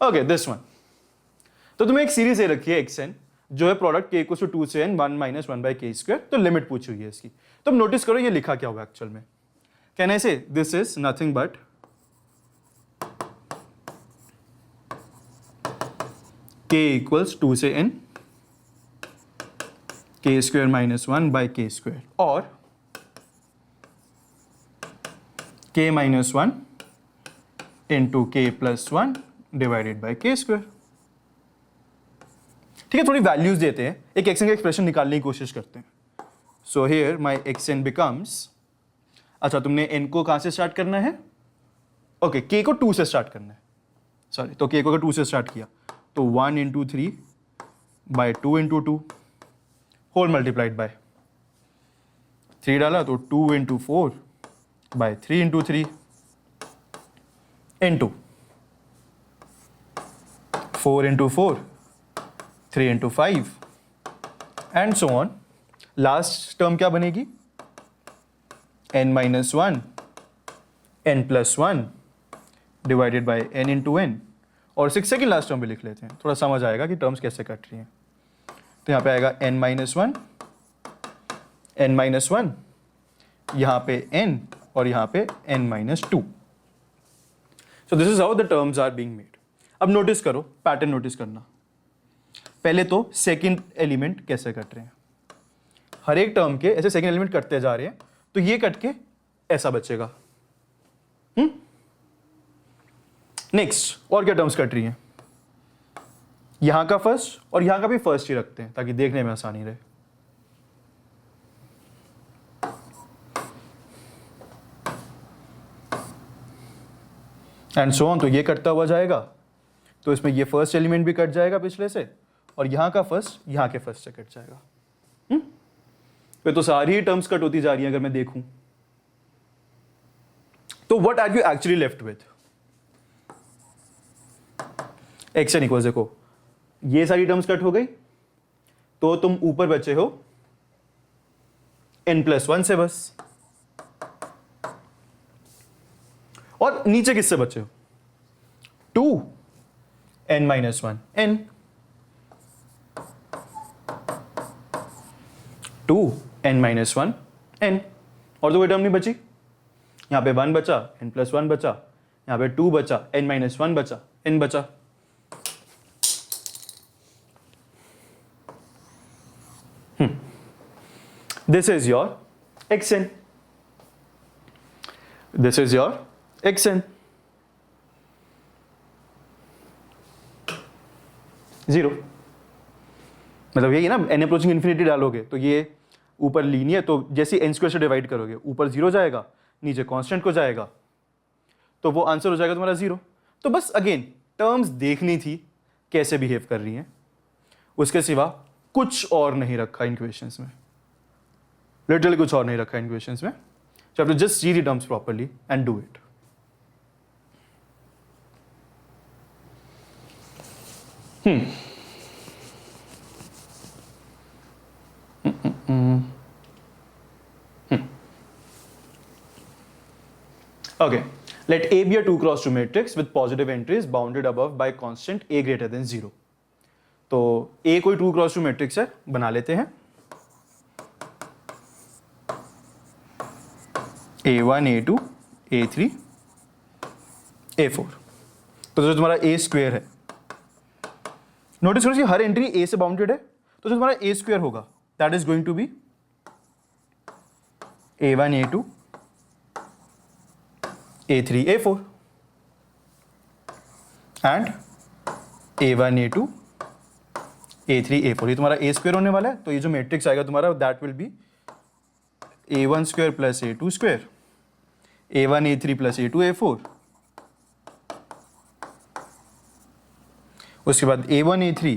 Okay, this one, तो तुम्हें एक सीरीज दे रखी है xn जो है प्रोडक्ट k इक्वल टू 2 से n 1 minus 1 by k square, तो लिमिट पूछी हुई है इसकी। तो नोटिस करो ये लिखा क्या होगा एक्चुअल में, can I say this is nothing but k equals 2 से n के स्क्वायर माइनस 1 बाई के स्क्वायर और के माइनस 1 इंटू के प्लस 1 डिवाइडेड बाई के स्क्वायर। ठीक है, थोड़ी वैल्यूज देते हैं, एक एक्सन का एक्सप्रेशन निकालने की कोशिश करते हैं। So here my action becomes, अच्छा तुमने एन को कहां से स्टार्ट करना है? ओके, के को 2 से स्टार्ट करना है, सॉरी, तो के को अगर 2 से स्टार्ट किया तो 1 into 3 by 2 into 2 whole multiplied by 3 डाला तो 2 into 4 by 3 into 3 into 4 into 4 3 into 5 and so on. Last term क्या बनेगी? n minus 1 n plus 1 divided by n into n। और 6 सेकेंड लास्ट टर्म भी लिख लेते हैं, थोड़ा समझ आएगा कि टर्म्स कैसे कट रही हैं। तो यहाँ पे आएगा n माइनस 1 n माइनस 1, यहाँ पे n और यहाँ पे n minus 2। So this is how the terms are being made. अब नोटिस करो, पैटर्न नोटिस करना। पहले तो सेकंड एलिमेंट कैसे कट रहे हैं, हर एक टर्म के ऐसे सेकंड एलिमेंट कटते जा रहे हैं, तो ये कट के ऐसा बचेगा। नेक्स्ट और क्या टर्म्स कट रही हैं? यहां का फर्स्ट और यहां का भी फर्स्ट ही रखते हैं ताकि देखने में आसानी रहे। एंड सो ऑन, तो ये कटता हुआ जाएगा, तो इसमें ये फर्स्ट एलिमेंट भी कट जाएगा पिछले से, और यहां का फर्स्ट यहां के फर्स्ट से कट जाएगा। फिर तो सारी ही टर्म्स कट होती जा रही हैं अगर मैं देखूं। तो what are you actually left with? X n equals, देखो ये सारी टर्म्स कट हो गई, तो तुम ऊपर बचे हो n प्लस 1 से बस, और नीचे किससे बचे हो? 2 n minus 1 n, 2 n minus 1 n, और तो कोई टर्म नहीं बची। यहां पे 1 बचा, n प्लस 1 बचा, यहां पे 2 बचा, n माइनस 1 बचा, n बचा। This is your xn. This is your xn. 0। मतलब यही ना, n अप्रोचिंग इन्फिनिटी डालोगे तो ये ऊपर लीनियर, तो जैसे n स्क्वायर से डिवाइड करोगे ऊपर 0 जाएगा, नीचे कांस्टेंट को जाएगा, तो वो आंसर हो जाएगा तुम्हारा 0। तो बस अगेन टर्म्स देखनी थी कैसे बिहेव कर रही हैं, उसके सिवा कुछ और नहीं रखा इन क्वेश्चंस में, लिटरली कुछ और नहीं रखा इन क्वेश्चंस में। So you have to just see the terms properly and do it. Okay, let A be a 2 cross 2 matrix with positive entries bounded above by constant A greater than 0. तो A कोई 2 cross 2 matrix है, बना लेते हैं। A1, A2, A3, A4। तो जो तुम्हारा A स्क्वायर है, नोटिस करो हर एंट्री A से बाउंडेड है, तो जो तुम्हारा A स्क्वायर होगा that is going to be A1, A2, A3, A4 and A1, A2, A3, A4। ये तुम्हारा A स्क्वायर होने वाला है, तो ये जो मैट्रिक्स आएगा तुम्हारा that will B A1 square plus A2 square, A1, A3 plus A2, A4, उसके बाद A1, A3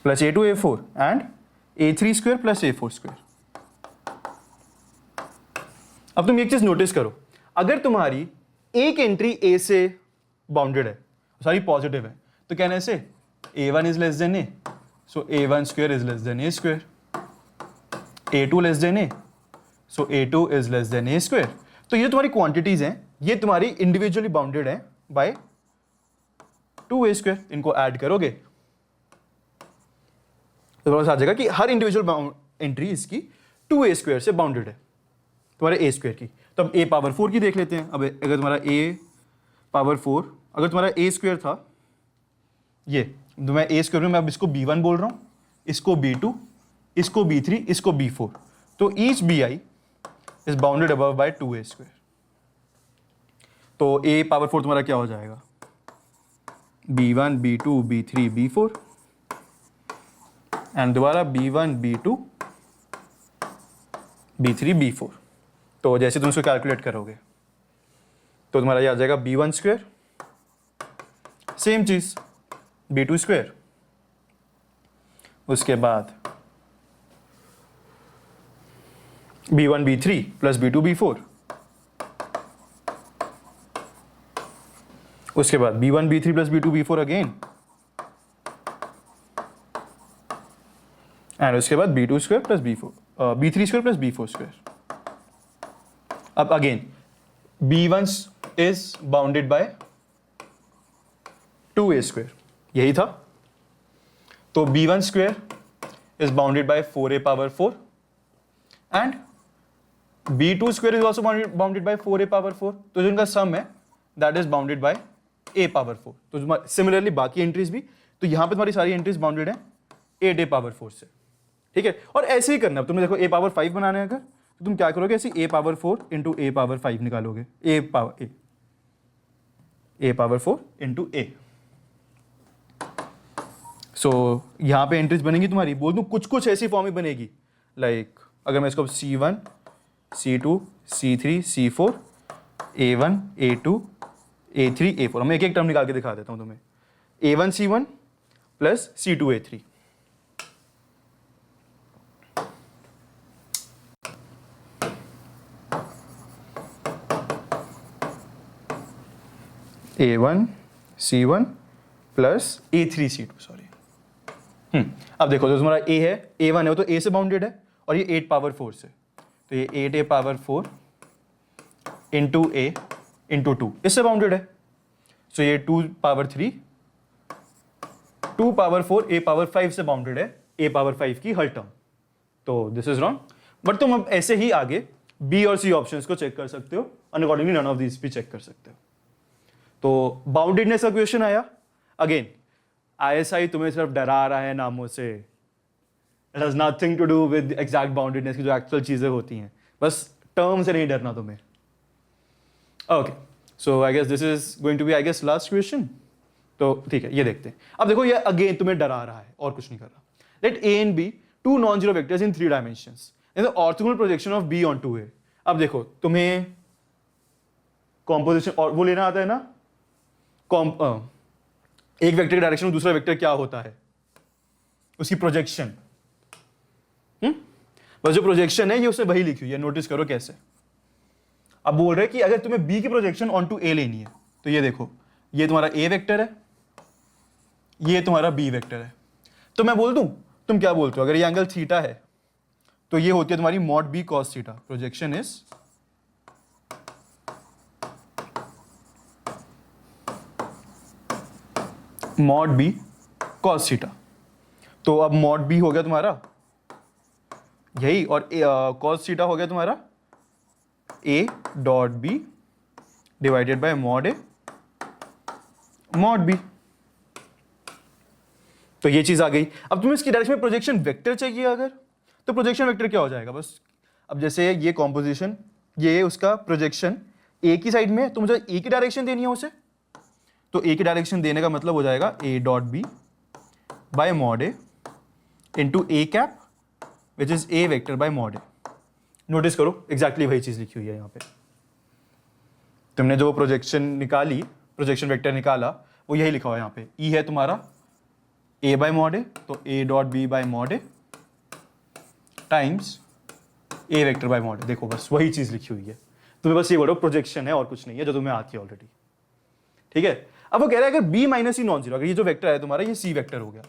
plus A2, A4 and A3 square plus A4 square. अब तुम एक चीज नोटिस करो, अगर तुम्हारी एक एंट्री A से बाउंडेड है, सारी पॉजिटिव है, तो कहना ऐसे A1 is less than A, so A1 square is less than A square, A2 less than A, so A2 is less than A square. तो ये तुम्हारी क्वांटिटीज हैं, ये तुम्हारी इंडिविजुअली बाउंडेड है बाय 2A स्क्वायर। इनको ऐड करोगे तो आ जाएगा कि हर इंडिविजुअल एंट्री इसकी 2A स्क्वायर से बाउंडेड है, तुम्हारे A स्क्वायर की। तो अब A पावर 4 की देख लेते हैं। अब अगर तुम्हारा A पावर 4, अगर तुम्हारा A स्क्वायर था ये, तो मैं ए स्क्वायर में मैं अब इसको b1 बोल रहा हूं, इसको b2, इसको b3, इसको b4. तो each bi is bounded above by 2a square. तो a पावर 4 तुम्हारा क्या हो जाएगा, b1 b2 b3 b4 and दोबारा b1 b2 b3 b4. तो जैसे तुम इसको कैलकुलेट करोगे तो तुम्हारा ये आ जाएगा b1 स्क्वायर, सेम चीज b2 स्क्वायर, उसके बाद b1 b3 plus b2 b4, उसके बाद b1 b3 plus b2 b4 again, and उसके बाद b2 square plus b3 square plus b4 square. अब again b1 is bounded by 2a square, यही था. तो b1 square is bounded by 4a power 4 and b2 square is also bounded by 4a power 4. तो जो इनका सम है that is bounded by a power 4. तो सिमिलरली बाकी एंट्रीज भी, तो यहां पे तुम्हारी सारी एंट्रीज बाउंडेड है 8a पावर 4 से. ठीक है, और ऐसे ही करना. अब तुम्हें देखो a पावर 5 बनाना है अगर, तो तुम क्या करोगे, ऐसे a power 4 into a power 5 निकालोगे, a पावर 4 इंटू a. सो यहां पे एंट्रीज बनेगी तुम्हारी, बोल दूं कुछ कुछ ऐसी फॉर्म ही बनेगी. लाइक अगर मैं इसको c1 c2 c3 c4 a1 a2 a3 a4, मैं एक एक टर्म निकाल के दिखा देता हूं तुम्हें. a1 c1 plus c2 a3, a1 c1 plus a3 c2, sorry. अब देखो, तो तुम्हारा a है, a1 है, वो तो a से बाउंडेड है और ये 8 पावर 4 से, तो ये 8a power 4 into a into 2 इससे बाउंडेड है. सो ये 2 पावर 3 2 पावर 4 a पावर 5 से बाउंडेड है, a पावर 5 की हर टर्म. तो दिस इज रॉन्ग. बट तुम अब ऐसे ही आगे b और c ऑप्शंस को चेक कर सकते हो, अकॉर्डिंगली नन ऑफ दीज भी चेक कर सकते हो. तो बाउंडेडनेस का क्वेश्चन आया. अगेन ISI तुम्हें सिर्फ डरा रहा है नामों से. It has nothing to do with exact boundedness की जो एक्चुअल चीजें होती हैं, बस टर्म से नहीं डरना तुम्हें. Okay, so I guess this is going to be I guess last question. तो ठीक है, ये देखते हैं. अब देखो, ये अगेन तुम्हें डरा रहा है और कुछ नहीं कर रहा. Let a and b two non zero vectors in 3 dimensions in the orthogonal projection of b on 2a. अब देखो, तुम्हें कॉम्पोजिशन और वो लेना आता है ना, एक वेक्टर के डायरेक्शन में दूसरा वेक्टर क्या होता है, उसकी प्रोजेक्शन. बस जो प्रोजेक्शन है ये उसने वही लिखी हुई है, नोटिस करो कैसे. अब बोल रहे हैं कि अगर तुम्हें b की प्रोजेक्शन ऑन टू a लेनी है, तो ये देखो, ये तुम्हारा a वेक्टर है, ये तुम्हारा b वेक्टर है. तो मैं बोल दूं, तुम क्या बोलते हो, अगर ये एंगल थीटा है तो ये होती है तुम्हारी mod b cos theta. Projection is mod b cos theta. तो अब मॉड b हो गया तुम्हारा यही, और cos थीटा हो गया तुम्हारा a dot b divided by mod a mod b. तो ये चीज आ गई. अब तुम्हें इसकी डायरेक्शन में प्रोजेक्शन वेक्टर चाहिए अगर, तो प्रोजेक्शन वेक्टर क्या हो जाएगा, बस अब जैसे ये कॉम्पोजिशन, ये उसका प्रोजेक्शन a की साइड में, तो मुझे a की डायरेक्शन देनी है उसे. तो a की डायरेक्शन देने का मतलब हो जाएगा a dot b bye mod a into a cap which is a vector by mod a. Notice करो, एग्जैक्टली वही चीज लिखी हुई है यहाँ पे. तुमने जो प्रोजेक्शन निकाली, प्रोजेक्शन वेक्टर निकाला, वो यही लिखा हुआ है यहाँ पे. e है तुम्हारा a बाय मॉड a, तो a dot b bye mod a times a vector by mod a. देखो, बस वही चीज लिखी हुई है. तुम्हें बस ये बोलो प्रोजेक्शन है और कुछ नहीं है, जो तुम्हें आती है ऑलरेडी. ठीक है. अब वो कह रहा है अगर b minus c non zero, अगर ये जो वेक्टर है तुम्हारा ये c वेक्टर हो गया,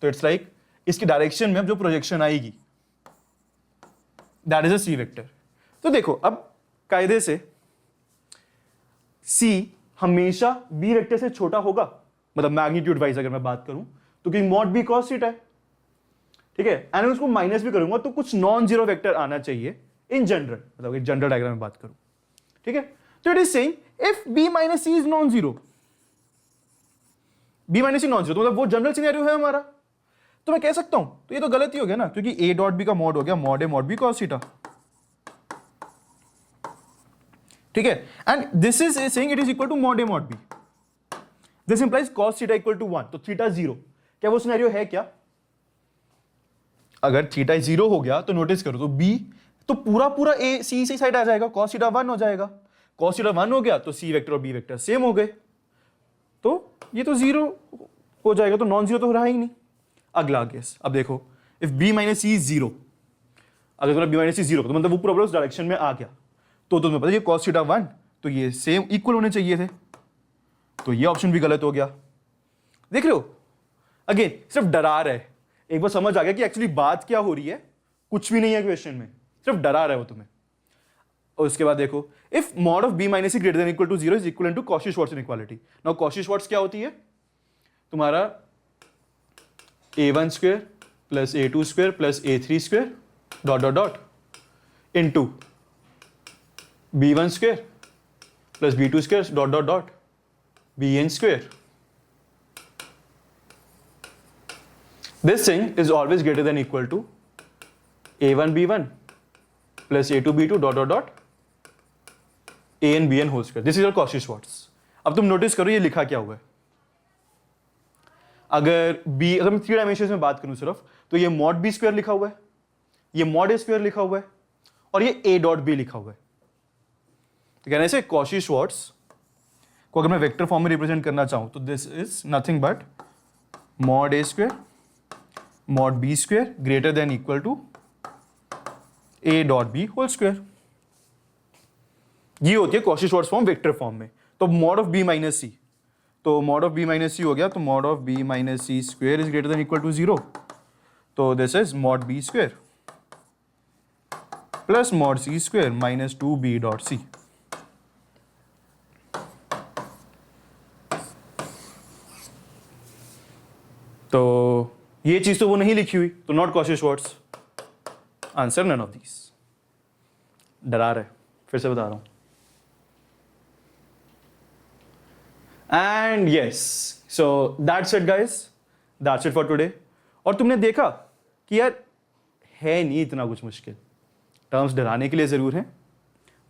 तो इट्स लाइक इसकी डायरेक्शन में अब जो प्रोजेक्शन आएगी that is a c vector. तो देखो, अब कायदे से c हमेशा b वेक्टर से छोटा होगा, मतलब मैग्नीट्यूड वाइज अगर मैं बात करूं तो, कि मॉड b cos थीटा है. ठीक है, एंड उसको माइनस भी करूंगा तो कुछ नॉन जीरो वेक्टर आना चाहिए इन जनरल, मतलब एक जनरल डायग्राम में बात करूं. ठीक है, तो it is saying if b minus c is non zero, b minus c non zero, तो मतलब वो जनरल सिनेरियो है हमारा, तो मैं कह सकता हूं तो ये तो गलत ही हो गया ना, क्योंकि ए डॉट बी का मॉड हो गया mod a mod b cos theta, ठीक है। And this is saying it is equal to mod a mod b, this implies cos theta equal to 1, तो थीटा 0, क्या वो सिनेरियो है क्या? अगर थीटा 0 हो गया तो नोटिस करो, तो बी तो पूरा पूरा ए सी सी साइड आ जाएगा, कॉस थीटा 1 हो जाएगा, कॉस थीटा 1 हो गया तो सी वेक्टर और बी वेक्टर सेम हो गए, तो ये तो 0 हो जाएगा, तो नॉन जीरो तो रहा ही नहीं। अगला केस, अब देखो, if b minus c is 0, अगर तुम्हारा बी माइनस सी 0 तो मतलब वो पूरा उस डायरेक्शन में आ गया, तो तुम्हें पता है ये कॉस थीटा 1 तो ये सेम इक्वल होने चाहिए थे, तो ये ऑप्शन भी गलत हो गया। देख रहे हो, अगेन सिर्फ डरा रहा है, एक बार समझ आ गया कि एक्चुअली बात क्या हो रही है, कुछ भी नहीं है क्वेश्चन में, सिर्फ डरा रहा है वो तुम्हें। और उसके बाद देखो, if mod of b minus c greater than equal to 0 is equal to Cauchy Schwarz inequality. Now Cauchy Schwarz क्या होती है? तुम्हारा a1 square plus a2 square plus a3 square dot dot dot into b1 square plus b2 square dot dot dot bn square. This thing is always greater than equal to a1 b1 plus a2 b2 dot dot dot an bn whole square. This is your Cauchy-Schwarz. अब तुम नोटिस करो ये लिखा क्या हुआ है। अगर मैं 3 डायमेंशन में बात करूं सिर्फ, तो ये मॉड बी स्क्वायर लिखा हुआ है, ये मॉड ए स्क्वायर लिखा हुआ है, और ये a डॉट बी लिखा हुआ है। तो कहने से Cauchy-Schwarz को अगर मैं वेक्टर फॉर्म में रिप्रेजेंट करना चाहूं तो this is nothing but mod a square mod b square greater than equal to a dot b whole square. ये होती है Cauchy-Schwarz फॉर्म वेक्टर फॉर्म में। तो mod of b minus c, तो mod of b minus c हो गया, तो mod of b minus c square is greater than equal to 0, तो this is mod b square plus mod c square minus 2b dot c. तो ये चीज तो वो नहीं लिखी हुई, तो not Cauchy-Schwarz। Answer none of these. डरा रहे, फिर से बता रहा हूं। And yes, so that's it guys, that's it for today. और तुमने देखा कि यार है नहीं इतना कुछ मुश्किल, टर्म्स डराने के लिए जरूर हैं,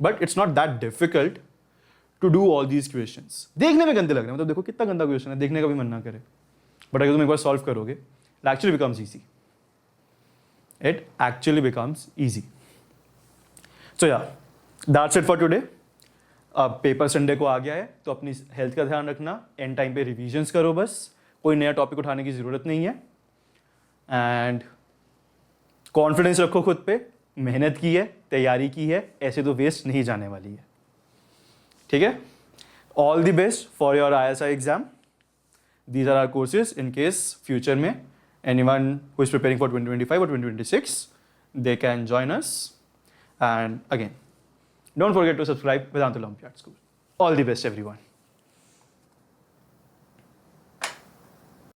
but it's not that difficult to do all these questions. देखने में गंदे लग रहे हैं, मतलब देखो कितना गंदा क्वेश्चन है, देखने का भी मन ना करे, बट अगर तुम एक बार सॉल्व करोगे, it actually becomes easy, it actually becomes easy. So yeah, that's it for today. अब पेपर संडे को आ गया है, तो अपनी हेल्थ का ध्यान रखना, एंड टाइम पे रिविजन्स करो, बस कोई नया टॉपिक उठाने की ज़रूरत नहीं है, एंड कॉन्फिडेंस रखो खुद पे, मेहनत की है, तैयारी की है, ऐसे तो वेस्ट नहीं जाने वाली है, ठीक है। All the best for your ISI exam. These are our courses in case future में anyone who is preparing for 2025 or 2026, they can join us. And again, don't forget to subscribe Vedanta Olympiad School. All the best, everyone.